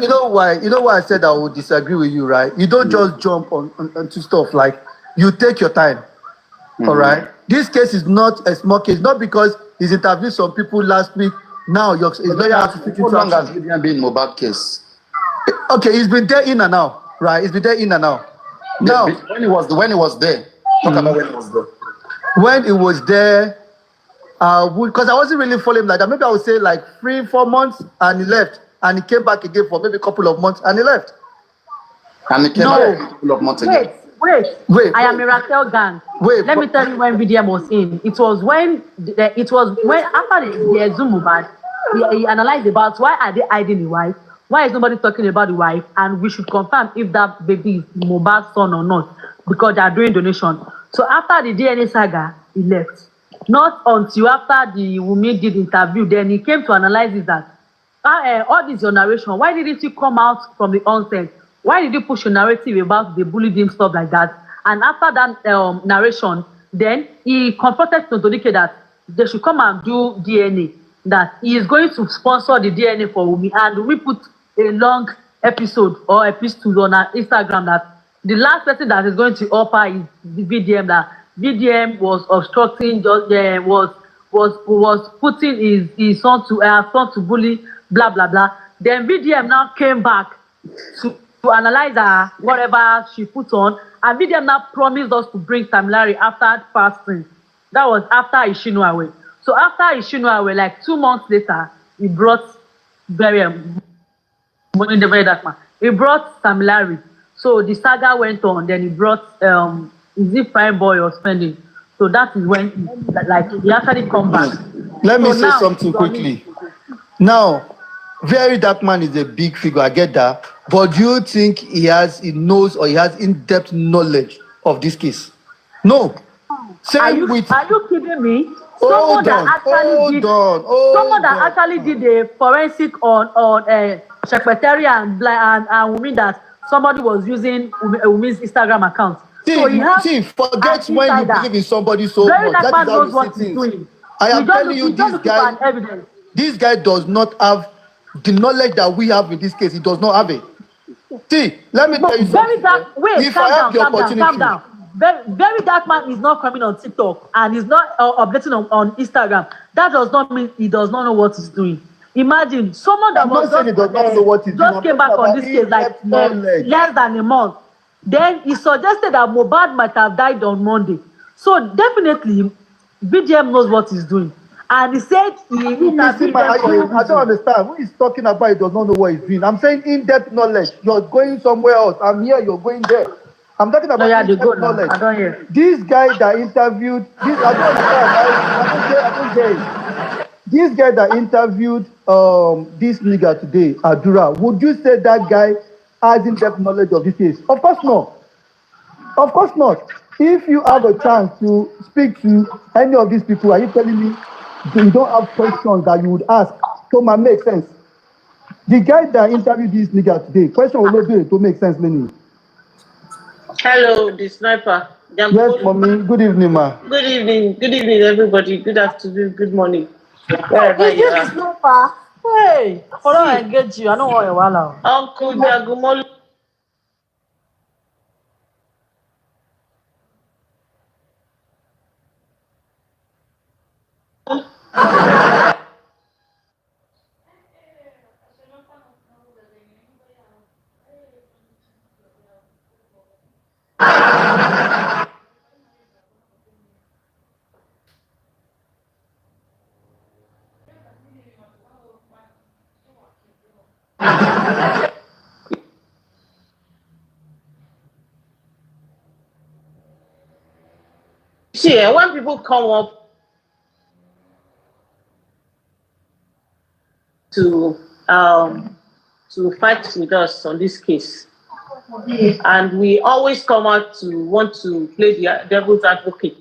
You know why? I said I would disagree with you, right? You don't just jump onto stuff like you take your time. All right. This case is not a small case, not because he's interviewed some people last week Now his lawyer has to speak How into long has action. VDM been in Mohbad case? Okay, he's been there in and out, right? He's been there in and out. Now, When he was there, talk about when he was there. when he was there, because I wasn't really following him like that. Maybe I would say like 3-4 months, and he left, and he came back again for maybe a couple of months, and he left. And he came back a couple of months again. I am a Raquel gang. Let me tell you when VDM was in. It was when after the Zoom Mohbad, he analyzed about why are they hiding the wife, why is nobody talking about the wife, and we should confirm if that baby is Mohbad's son or not, because they are doing donation. So after the DNA saga, he left. Not until after the Wunmi did interview, then he came to analyze it that all this your narration. Why didn't you come out from the onset? Why did you push a narrative about the bullied him, stuff like that? And after that narration, then he confronted Tontonike that they should come and do DNA, that he is going to sponsor the DNA for Wunmi. And Wunmi put a long episode or episode on her Instagram that the last person that is going to offer is the VDM, that VDM was obstructing, was putting his son to bully, blah, blah, blah. Then VDM now came back to analyze whatever she put on, and VDM now promised us to bring Sam Larry after fasting. That was after Ishinuawe. So after Ishinuawe, like 2 months later, he brought he brought Sam Larry. So the saga went on. Then he brought is it Prime Boy or Spending? So that is when he actually come back. Let me say something quickly. Now, Very Dark Man is a big figure, I get that. But do you think he knows or he has in-depth knowledge of this case? No. Are you kidding me? Someone that actually did a forensic on Secretary and Wunmi, that somebody was using Wunmi's Instagram account. Forget when you believe in somebody so much. That is how you see things. I am telling you, this guy does not have the knowledge that we have in this case. He does not have it. See, let me tell you something. Calm down. Very Dark Man is not coming on TikTok and is not updating on Instagram. That does not mean he does not know what he's doing. Imagine someone that just came back on this case like less than a month. Then he suggested that Mohbad might have died on Monday. So definitely, BGM knows what he's doing. And he said I don't understand. Who is talking about he does not know what he's doing? I'm saying in-depth knowledge. You're going somewhere else. I'm here, you're going there. I'm talking about in-depth knowledge. I don't hear. This guy that interviewed, I don't get it. This guy that interviewed this nigga today, Adura, would you say that guy has in-depth knowledge of this case? Of course not. Of course not. If you have a chance to speak to any of these people, are you telling me you don't have questions that you would ask? So might make sense. The guy that interviewed this nigga today, question will not be to make sense, Lenny. Hello, the sniper. Yes, mommy. Good evening, ma. Good evening. Good evening, everybody. Good afternoon. Good morning. Wherever you are. Sniper. Hey, hold on, I engage you. I don't want a while. Uncle Jagumolu. See, when people come up to fight with us on this case, and we always come out to want to play the devil's advocate,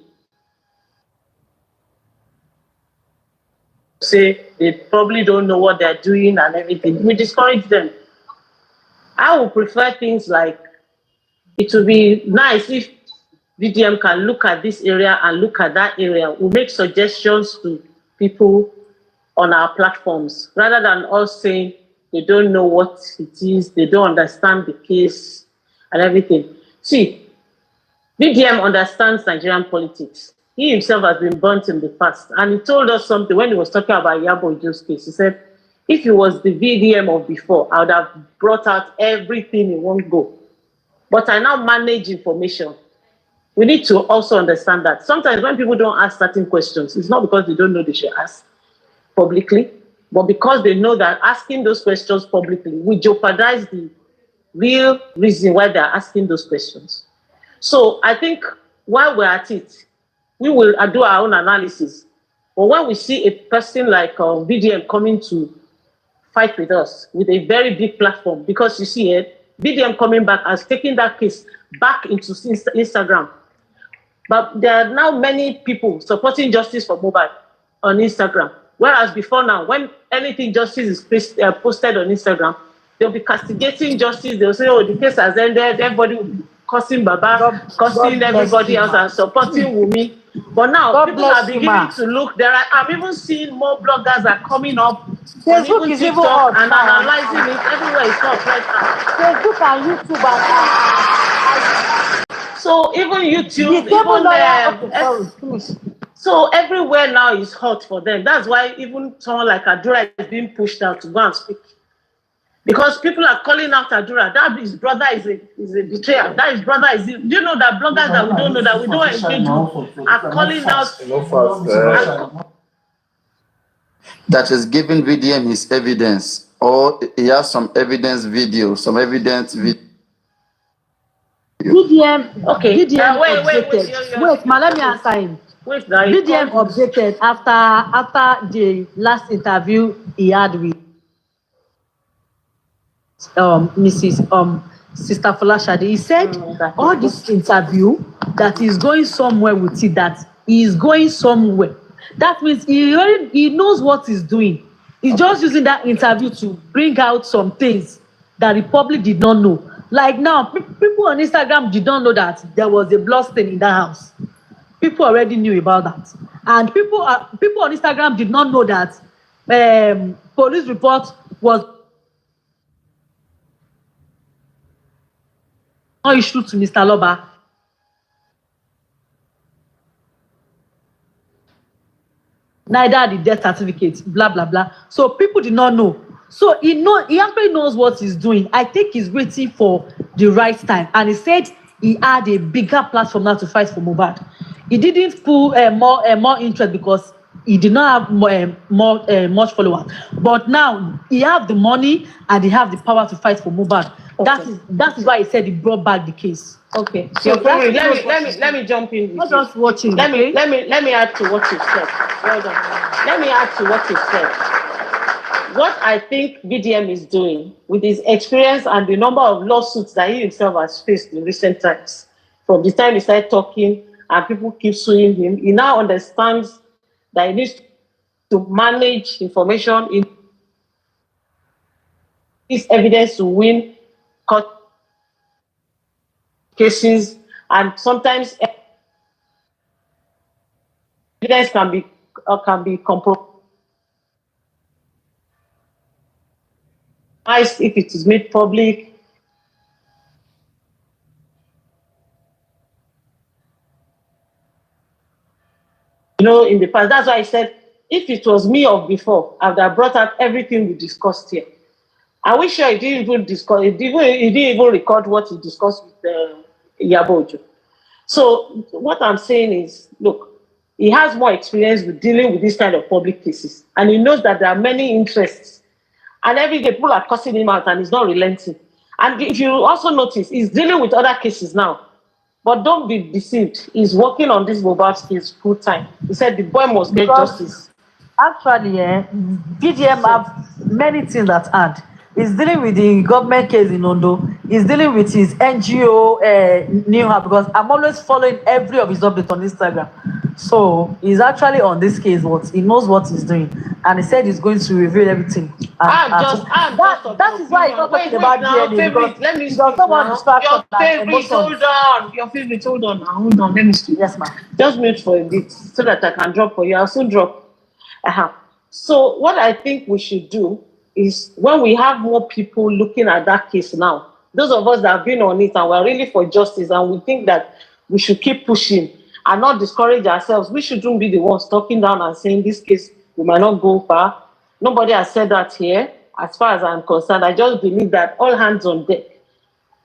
say they probably don't know what they're doing and everything. We discourage them. I would prefer things like, it would be nice if VDM can look at this area and look at that area. We'll make suggestions to people on our platforms, rather than us saying they don't know what it is, they don't understand the case and everything. See, VDM understands Nigerian politics. he himself has been burnt in the past. And he told us something when he was talking about Iyabo Ojo's case. He said, if it was the VDM of before, I would have brought out everything in one go. But I now manage information. We need to also understand that sometimes when people don't ask certain questions, it's not because they don't know they should ask publicly, but because they know that asking those questions publicly will jeopardize the real reason why they're asking those questions. So I think while we're at it, we will do our own analysis. But when we see a person like VDM coming to fight with us with a very big platform, because you see it, VDM coming back has taken that case back into Instagram. But there are now many people supporting justice for Mohbad on Instagram. Whereas before now, when anything justice is posted on Instagram, they'll be castigating justice. They'll say, oh, the case has ended. Everybody will be cursing Baba, cursing everybody else and supporting Wunmi. But now people are beginning to look. I'm even seeing more bloggers are coming up. Facebook is even TikTok hot and now. analyzing it. Everywhere is hot right now. Facebook and YouTube and so even YouTube, so everywhere now is hot for them. That's why even someone like Adura is being pushed out to go and speak. Because people are calling out Adura. That his brother is a betrayer. That his brother is. Do you know that bloggers that we don't know that we don't engage with are calling out? That is giving VDM his evidence, or he has some evidence video, some evidence video. VDM, okay. VDM Wait, wait, ma, let me answer him. VDM objected after the last interview he had with Mrs. Sister Folashade. He said all this interview that he's going somewhere with it, that he is going somewhere. That means he knows what he's doing. He's just using that interview to bring out some things that the public did not know. Like now, people on Instagram did not know that there was a blood stain in that house. People already knew about that. And people on Instagram did not know that police report was not issued to Mr. Loba. Neither the death certificate, blah, blah, blah. So people did not know. So he actually knows what he's doing. I think he's waiting for the right time. And he said he had a bigger platform now to fight for Mohbad. He didn't put more interest because he did not have much followers. But now he have the money and he have the power to fight for Mohbad. Okay. That is why he said he brought back the case. Okay. So let me jump in. Not just watching. Let me add to what you said. Well done. Let me add to what you said. What I think VDM is doing with his experience and the number of lawsuits that he himself has faced in recent times, from the time he started talking and people keep suing him, he now understands that he needs to manage information in his evidence to win court cases, and sometimes evidence can be compromised if it is made public. You know, in the past, that's why I said, if it was me of before, I would have brought out everything we discussed here. Are we sure he didn't even discuss? He didn't even record what he discussed with Iyabo Ojo. So what I'm saying is, look, he has more experience with dealing with this kind of public cases, and he knows that there are many interests. And every day people are cussing him out, and he's not relenting. And if you also notice, he's dealing with other cases now. But don't be deceived. He's working on this Mohbad case full time. He said the boy must get justice. Actually, VDM have many things at hand. He's dealing with the government case in Ondo. He's dealing with his NGO new hub, because I'm always following every of his updates on Instagram. So he's actually on this case. He knows what he's doing, and he said he's going to reveal everything. That is why he's not talking about DNA. Let me speak. Your favorite. Hold on. Let me speak. Yes, ma'am. Just mute for a bit so that I can drop for you. I'll soon drop. So what I think we should do is, when we have more people looking at that case now, those of us that have been on it and we're really for justice, and we think that we should keep pushing, and not discourage ourselves. We shouldn't be the ones talking down and saying this case we might not go far. Nobody has said that here. As far as I'm concerned, I just believe that all hands on deck.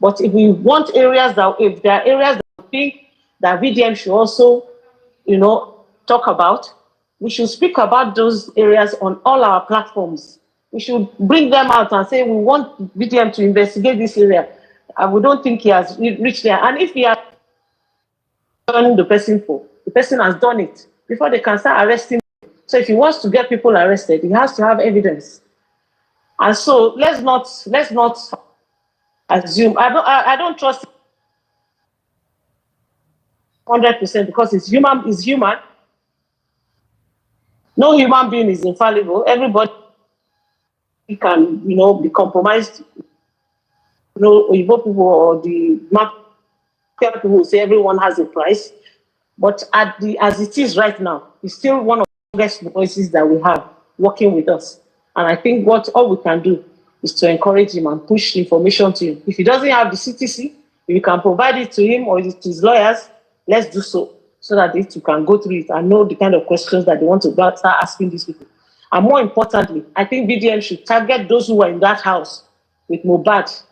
But if we want areas that, if there are areas that we think that VDM should also, talk about, we should speak about those areas on all our platforms. We should bring them out and say we want VDM to investigate this area. And we don't think he has reached there. And if he has done the person for, the person has done it before they can start arresting him. So if he wants to get people arrested, he has to have evidence. And so let's not assume. I don't trust 100% because it's human. No human being is infallible. Everybody can, be compromised. Igbo people or the market people will say everyone has a price. But as it is right now, it's still one of the best voices that we have working with us. And I think all we can do is to encourage him and push information to him. If he doesn't have the CTC, if you can provide it to him or to his lawyers, let's do so that they too can go through it and know the kind of questions that they want to start asking these people. And more importantly, I think VDM should target those who were in that house with Mohbad,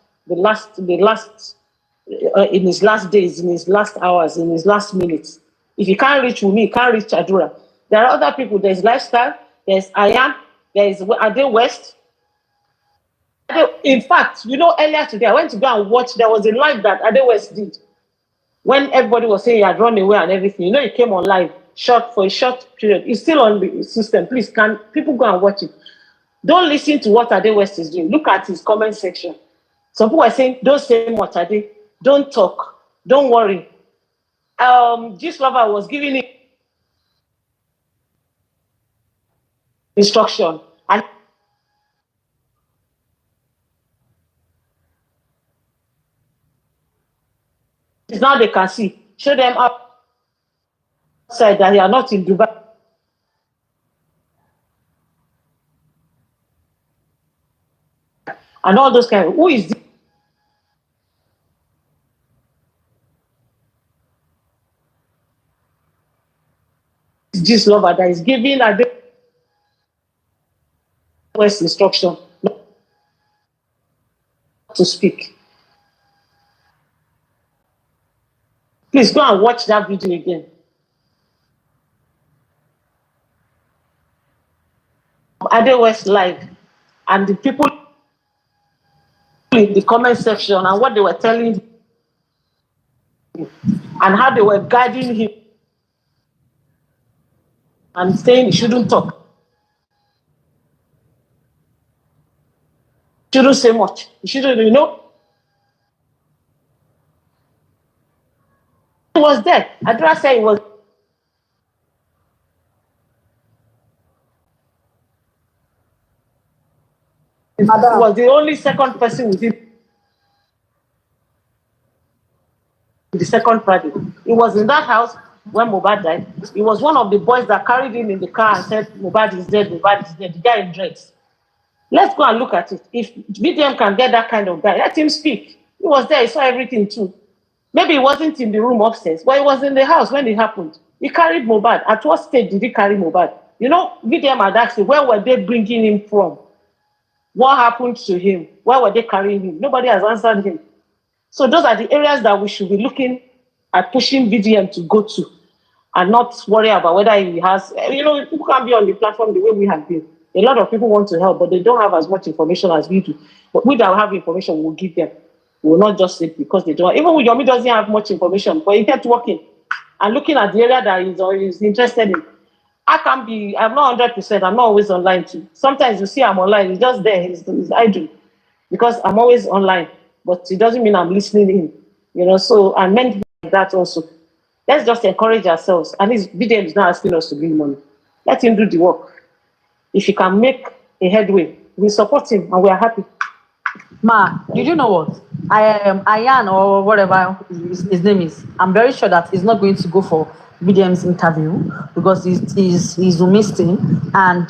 in his last days, in his last hours, in his last minutes. If he can't reach Wunmi, he can't reach Aurda. There are other people. There's Lifestyle, there's Ayan, there's Ade West. In fact, earlier today, I went to go and watch. There was a live that Ade West did when everybody was saying he had run away and everything. He came on live for a short period. It's still on the system. Please, can people go and watch it? Don't listen to what Ade West is doing. Look at his comment section. Some people are saying, don't say much, Ade. Don't talk. Don't worry. This lover was giving him instruction. And now they can see. Show them outside that they are not in Dubai. And all those kind of, who is this? This lover that is giving a West instruction to speak. Please go and watch that video again. Ade West live, and the people in the comment section and what they were telling him and how they were guiding him and saying he shouldn't talk. Shouldn't say much. He shouldn't, He was there. Aurda said he was. He was the only second person with him. The second party. He was in that house when Mohbad died. He was one of the boys that carried him in the car and said, Mohbad is dead, Mohbad is dead. The guy in dreads. Let's go and look at it. If VDM can get that kind of guy, let him speak. He was there, he saw everything too. Maybe he wasn't in the room upstairs, but he was in the house when it happened. He carried Mohbad. At what stage did he carry Mohbad? VDM had asked him, where were they bringing him from? What happened to him? Where were they carrying him? Nobody has answered him. So those are the areas that we should be looking at pushing VDM to go to and not worry about whether he has, people can't be on the platform the way we have been. A lot of people want to help, but they don't have as much information as we do. But we that have information, we'll give them. We will not just say because they don't. Even Yomi doesn't have much information, but he kept working and looking at the area that he's interested in. I'm not 100%, I'm not always online too. Sometimes you see I'm online, he's just there, he's idle. Because I'm always online, but it doesn't mean I'm listening in. So I meant that also. Let's just encourage ourselves. And his VDM is not asking us to bring money. Let him do the work. If he can make a headway, we support him and we are happy. Ma, did you know what? Ayan or whatever his name is, I'm very sure that he's not going to go for VDM's interview because he's Wunmi's thing, and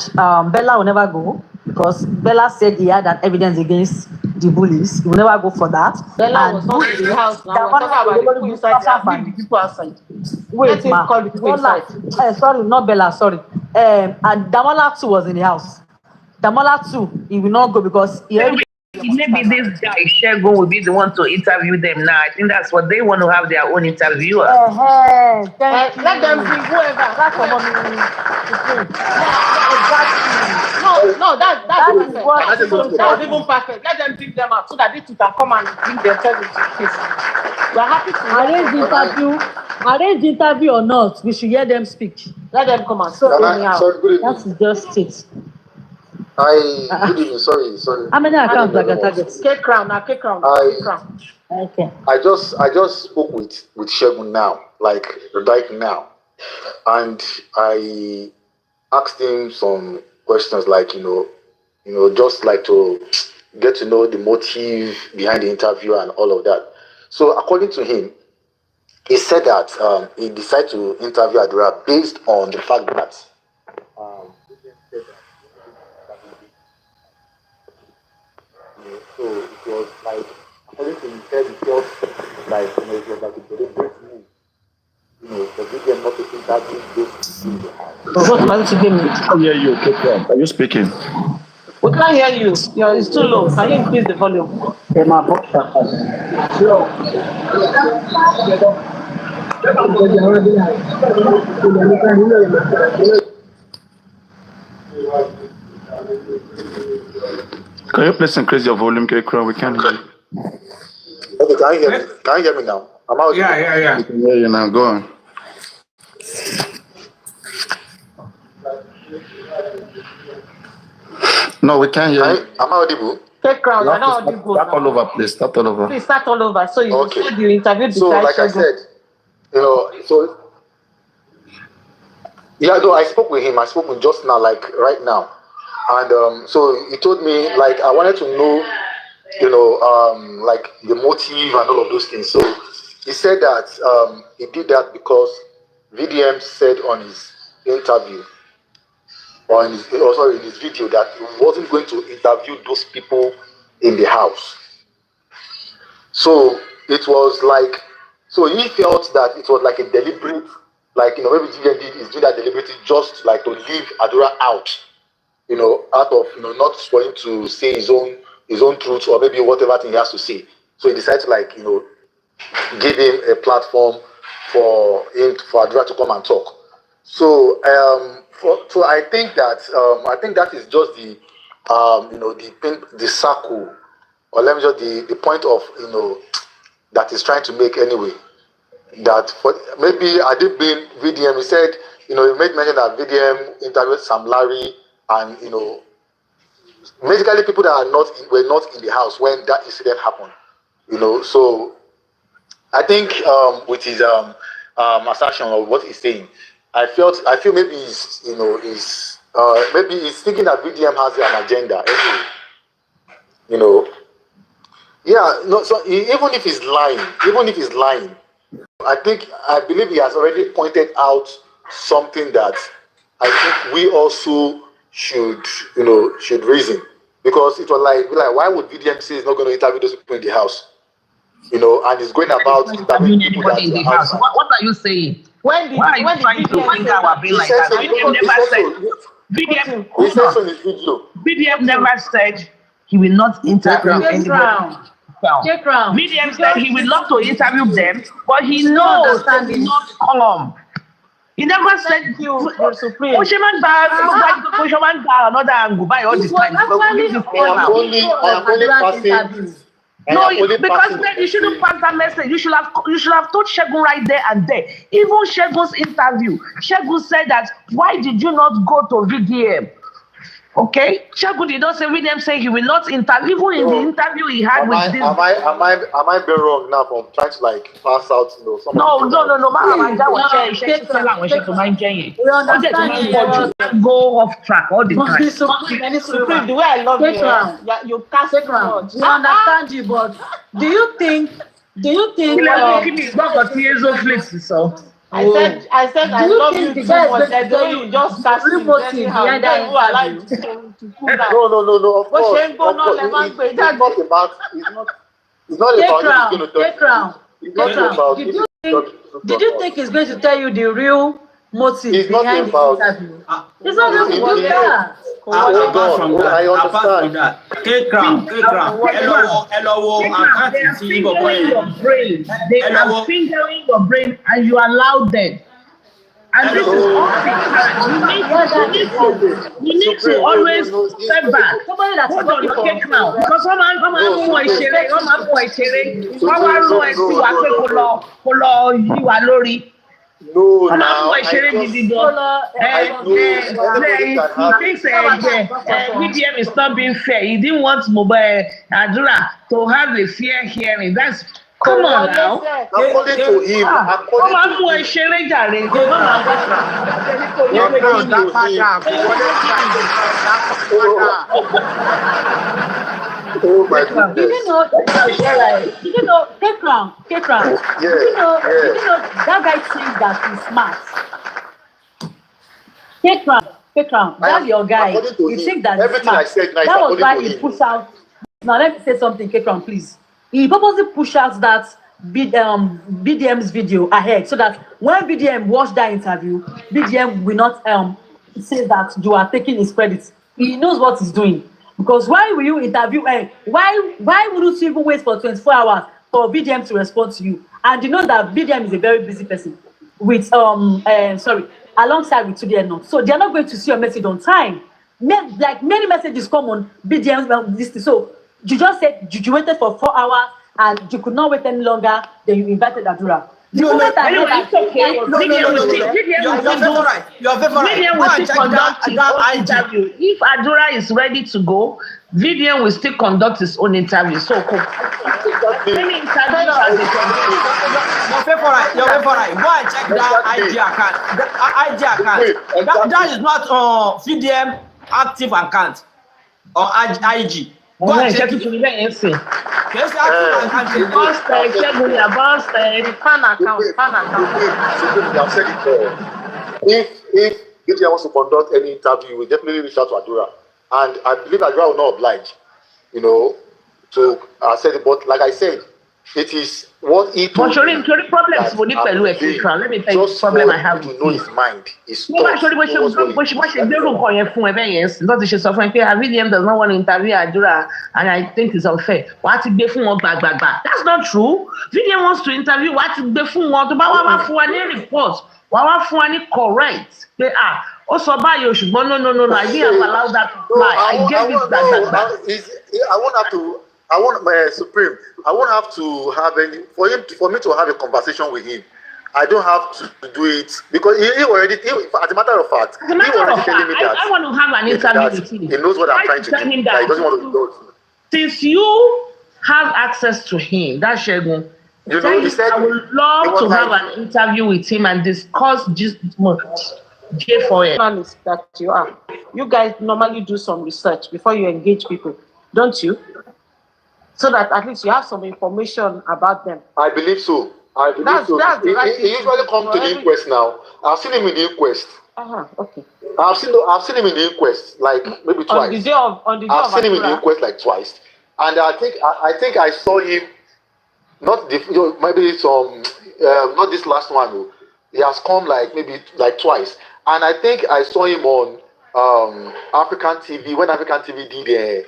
Bella will never go because Bella said he had an evidence against the bullies. He will never go for that. Bella was not in the house now. We're talking about the people inside. They have the people outside. Wait, ma. Bola, sorry, not Bella, sorry. And Damola too was in the house. Damola too, he will not go because he already. Maybe this guy Shegun will be the one to interview them now. I think that's what they want to have their own interviewer. Let them bring whoever. That's for mommy. No, that's That's even perfect. Let them bring them out so that they two can come and bring themselves into case. We are happy to arrange the interview or not. We should hear them speak. let them come and So anyhow. Sorry, good evening. That's just it. Good evening. Sorry. How many accounts like a target? Cake crown. Okay. I just spoke with Shegun now, like right now, and I asked him some questions, like just like to get to know the motive behind the interview and all of that. So according to him, he said that he decided to interview Adura based on the fact that so it was like, according to him, it was like it was like a deliberate move. The video not to interview those people in the house. Are you speaking? We can't hear you. It's too low. Can you increase the volume? Can you please increase your volume, K-Crown? We can't hear you. Okay, can you hear me? Can you hear me now? I'm out. Yeah. We can hear you now. Go on. No, we can't hear you. Am I audible? Cake crown. I know how you go. Start all over, please. Start all over. Please start all over. So you said you interviewed the So, guy. like I said, I spoke with him. I spoke with just now, like right now, and so he told me, like, I wanted to know, like the motive and all of those things. So he said that he did that because VDM said on his interview, or in his video, that he wasn't going to interview those people in the house. So it was like, so he felt that it was like a deliberate, like, maybe VDM is doing that deliberately just like to leave Adura out, out of, not for him to say his own truth or maybe whatever thing he has to say. So he decided to, like, give him a platform for Adura to come and talk. So so I think that is just the the circle, or let me just the point of that he's trying to make anyway. That for maybe I did bring VDM. He said he made mention that VDM interviewed Sam Larry and basically people that were not in the house when that incident happened. So I think with his assertion of what he's saying, I feel maybe he's maybe he's thinking that VDM has an agenda anyway. Yeah, no. So even if he's lying, I believe he has already pointed out something that I think we also should reason, because it was like why would VDM say he's not going to interview those people in the house, and he's going about interviewing people that in the house. What are you saying? Why are you trying to bring our bill like that? VDM never said he will not interview anybody. VDM said he will love to interview them, but he knows they will not come. He never said Oshiman another angle by all this time. No, because then you shouldn't pass that message. You should have told Shegun right there and there. Even Shegun's interview, Shegun said that, why did you not go to VDM? Okay, Shegun did not say VDM saying he will not interview. Even in the interview he had with this. Am I being wrong now from trying to like pass out some? No. Go off track all the time. The way I love you cast it around. We understand you, but do you think? I said I love you too much. I don't you just cast it anyhow. Then who are like to cool down. No. Of course. It's not about. It's not about. Did you Did you think he's going to tell you the real motive It's not behind the about. interview? He's not going to do that. Apart from that, I apart from understand. that, K-Crown, hello, I They can't are see your fingering your brain. They are fingering your brain, and you allow them. And this is unfair. You need to always step back. Hold on, okay now. Because one man mú ìṣeré, wọ́n wá rán ẹ sí wa pé kó lọ yí wa lórí. No, Wọ́n máa now mú I ìṣeré just. gidi gan. I know everybody can have. He thinks BDM is not being fair. He didn't want Adura to have a fair hearing. That's come on now. According to him, Wọ́n máa mú ìṣeré jàre. Oh my goodness. Did you know? Did you know? K-Crown. Yeah, Did you know that guy thinks that he's smart? K-Crown, that's your guy. He thinks that he's everything smart. I said now is That was why according he to him. pushed out. Now let me say something, K-Crown, please. He purposely pushed out that BDM's video ahead so that when BDM watched that interview, BDM will not say that you are taking his credit. He knows what he's doing. Because why will you interview? Why wouldn't you even wait for 24 hours for BDM to respond to you? And you know that BDM is a very busy person with alongside with 2DN. So they are not going to see your message on time. Like many messages come on BDM this thing. So you just said you waited for 4 hours and you could not wait any longer. Then you invited Adura. Anyway, it's okay. Your favorite. VDM will still conduct his own interview. If Adura is ready to go, VDM will still conduct his own interview. So cool. Many interviews as a Your favorite. Go and check that IG account. That is not VDM active account or IG. Go and check it. Yes, fan account. I've said it before. If BDM wants to conduct any interview, we definitely reach out to Adura, and I believe Adura will not oblige. To said it, but like I said, it is what he told me. But problems will need to let me tell you the problem I have. To know his mind. What VDM does not want to interview Adura, and I think it's unfair. That's not true. VDM wants to interview report. Correct. They are. Also, no, I didn't allow that to fly. I gave it back. I want Supreme. I won't have to have any for me to have a conversation with him. I don't have to do it because he already. As a matter of fact, he already telling me that I want to have an interview with him. He knows what I'm trying to do. He doesn't want to do it. Since you have access to him, that's Shegun. He said I would love to have an interview with him and discuss just J4N. That you are. You guys normally do some research before you engage people, don't you? So that at least you have some information about them. I believe so. That's he usually comes to the inquest now. I've seen him in the inquest. Okay. I've seen him in the inquest like maybe twice. I've seen him in the inquest like twice, and I think I saw him. Not maybe some not this last one though. He has come maybe twice, and I think I saw him on African TV when African TV did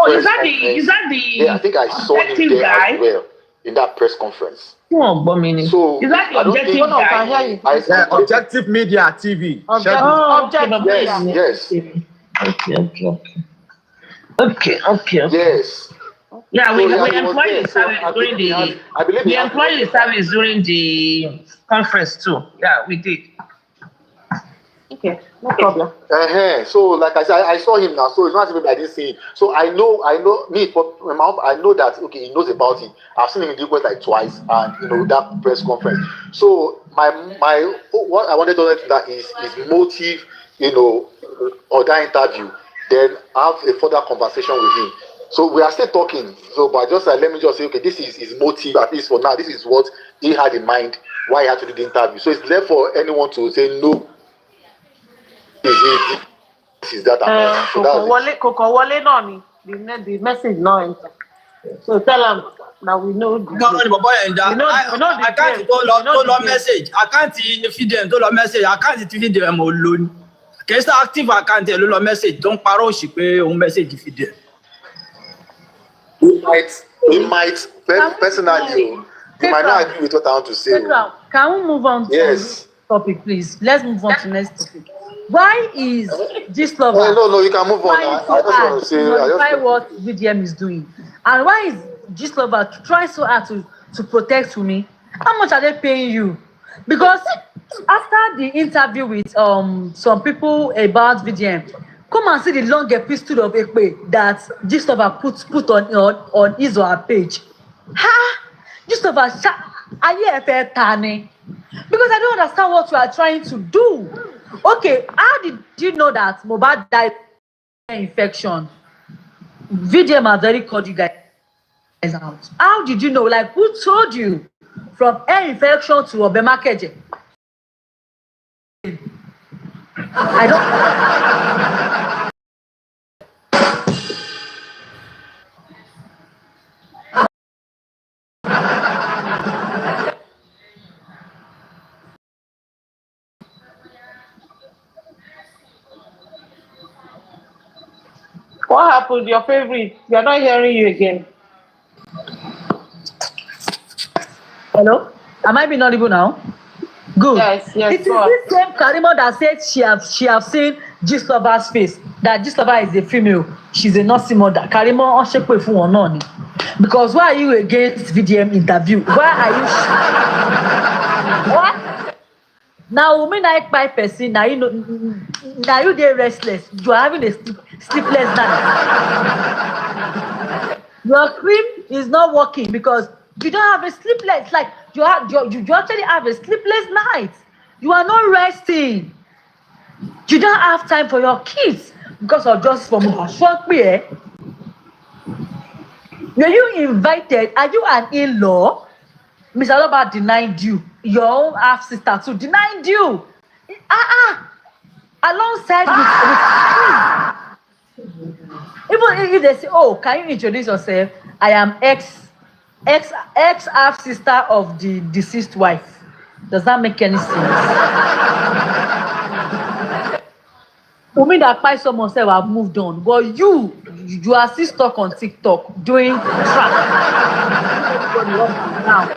is that the yeah, I think I saw him there guy? as well in that press conference. So is that the objective guy? Objective Media TV. Yes. Okay. Yes. Yeah, we employed the service during the service during the conference too. Yeah, we did. Okay, no problem. So, like I said, I saw him now. So it's not even I didn't see him. So I know me for my mouth. I know that he knows about it. I've seen him in the request twice, and that press conference. So my what I wanted to know that is his motive, or that interview. Then have a further conversation with him. So we are still talking. So, but just let me just say, okay, this is his motive. At least for now, this is what he had in mind. Why he had to do the interview. So it's left for anyone to say no. This is that. The message no enter. So tell them that we know. No, bàbá yẹn dá. Àkáǹtì tó lọ message, àkáǹtì fídíẹ̀m tó lọ message, àkáǹtì tí fídíẹ̀m ò lò ní. Kèsì active àkáǹtì ẹ̀ ló lọ message tó ń parọ́ òṣì pé òun message fídíẹ̀m. We might personally, we might not agree with what I want to say. Can we move on to this topic, please? Let's move on to the next topic. Why is this lover? No, you can move on. I just want to say, modify what VDM is doing, and why is this lover trying so hard to protect me? How much are they paying you? Because after the interview with some people about VDM, come and see the long episode of Ekpe that this lover put on his or her page. Ha! This lover, are you a tani? Because I don't understand what you are trying to do. Okay, how did you know that Mohbad died of infection? VDM has already called you guys out. How did you know? Like, who told you? From air infection to Obemakeje. I don't. What happened? Your favorite? We are not hearing you again. Hello? Am I being audible now? Good. Yes. It is this same Karimo that said she have seen Gistlover's face. That Gistlover is a female. She's a nursing mother. Karimo on shekwe fun one on. Because why are you against VDM interview? Why are you? What? Now, women like by person. Now you know. Now you get restless. You are having a sleepless night. Your cream is not working because you don't have a sleepless. Like you actually have a sleepless night. You are not resting. You don't have time for your kids because of just from short period. Were you invited? Are you an in-law? Mr. Loba denied you. Your own half sister too denied you. Alongside with even if they say, "Oh, can you introduce yourself? I am ex half sister of the deceased wife." Does that make any sense? Women that buy someone say, "I've moved on," but you are still stuck on TikTok doing trap. Now.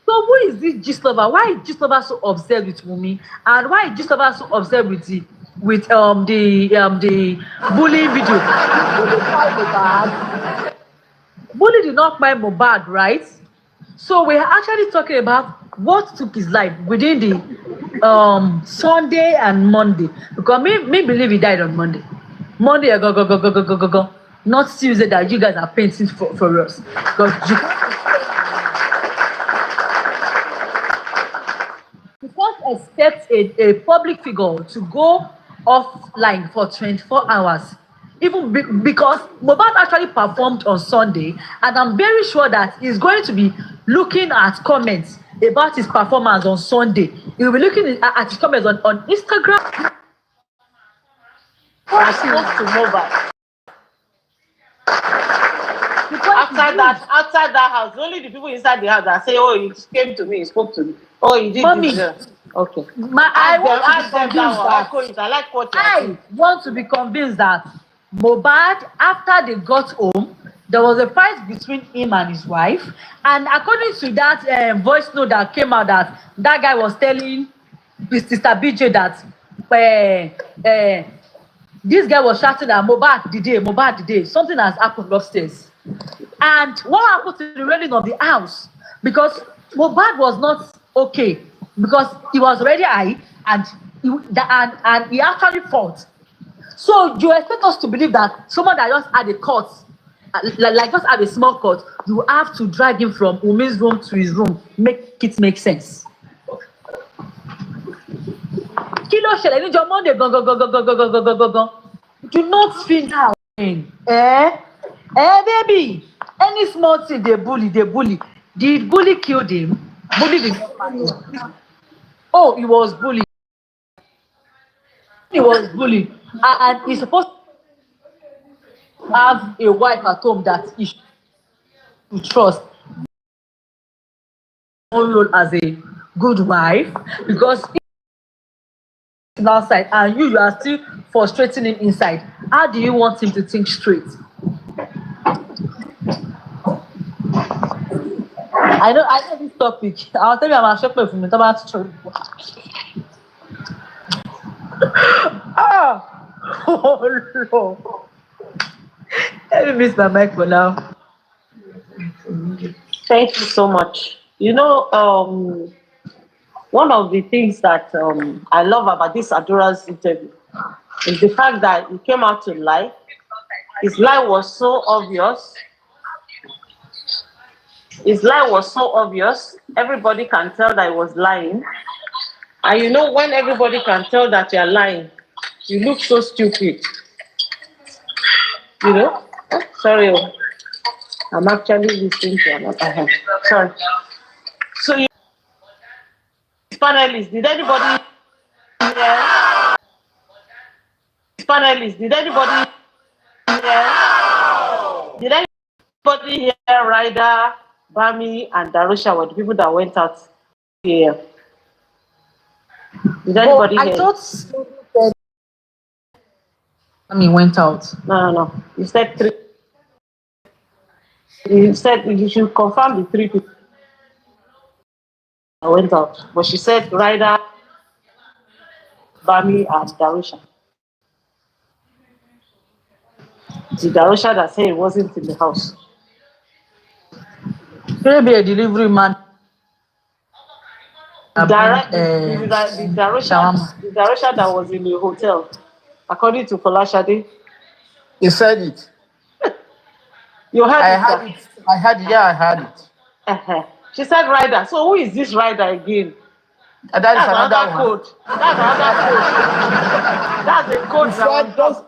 So who is this Gistlover? Why is Gistlover so obsessed with Wunmi? And why is Gistlover so obsessed with the bullying video? Bully did not mind Mohbad, right? So we're actually talking about what took his life within the Sunday and Monday. Because me believe he died on Monday. Monday, go. Not Tuesday that you guys are painting for us. Because you can't expect a public figure to go offline for 24 hours. Even because Mohbad actually performed on Sunday, and I'm very sure that he's going to be looking at comments about his performance on Sunday. He will be looking at his comments on Instagram. I spoke to Mohbad. After that house, only the people inside the house that say, "Oh, he came to me, he spoke to me. Oh, he did Mommy, this." Okay. I want to be convinced that Mohbad, after they got home, there was a fight between him and his wife, and according to that voice note that came out, that guy was telling Mr. BJ that this guy was shouting at Mohbad the day something has happened upstairs. And what happened to the railing of the house? Because Mohbad was not okay, because he was already high and he actually fought. So you expect us to believe that someone that just had a cut, like just had a small cut, you have to drag him from Umi's room to his room, make it make sense. Kilo shele ni jo Monday go. Do not feel that way. Baby. Any small thing they bully. Did bully kill him? Bully did not. Oh, he was bullied. And he's supposed to have a wife at home that he to trust own role as a good wife, because he's outside and you are still frustrating him inside. How do you want him to think straight? I know this topic. I'll tell you I'm a shepherd from the about to oh Lord. Let me miss my mic for now. Thank you so much. You know, one of the things that I love about this Adora's interview is the fact that he came out to lie. His lie was so obvious. His lie was so obvious. Everybody can tell that he was lying. And you know, when everybody can tell that you're lying, you look so stupid. You know? Oh, sorry. I'm actually listening to another. Sorry. So, panelists, did anybody hear? Panelists, did anybody hear? Did anybody hear Ryder, Bami, and Darusha were the people that went out here? Did anybody hear? I thought Bami went out. No. You said 3. You said you should confirm the 3 people that went out. But she said Ryder, Bami, and Darusha. The Darusha that said he wasn't in the house. Maybe a delivery man. The Darusha that was in the hotel, according to Folashade. He said it. You heard I heard it. I heard it. She said Ryder. So who is this Ryder again? That's another code. That's another code. That's a code.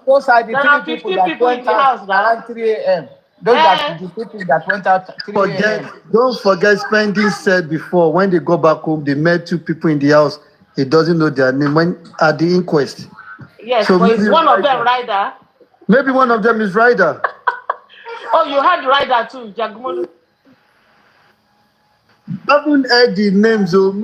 Those are the there are 15 people in the house now. Around 3 a.m. Those are the people that went out 3 a.m. Don't forget, Spendi said before, when they go back home, they met 2 people in the house. He doesn't know their name when at the inquest. Yes, so but is one of them Ryder? Maybe one of them is Ryder. Oh, you had Ryder too, Jagmolu. I haven't heard the names of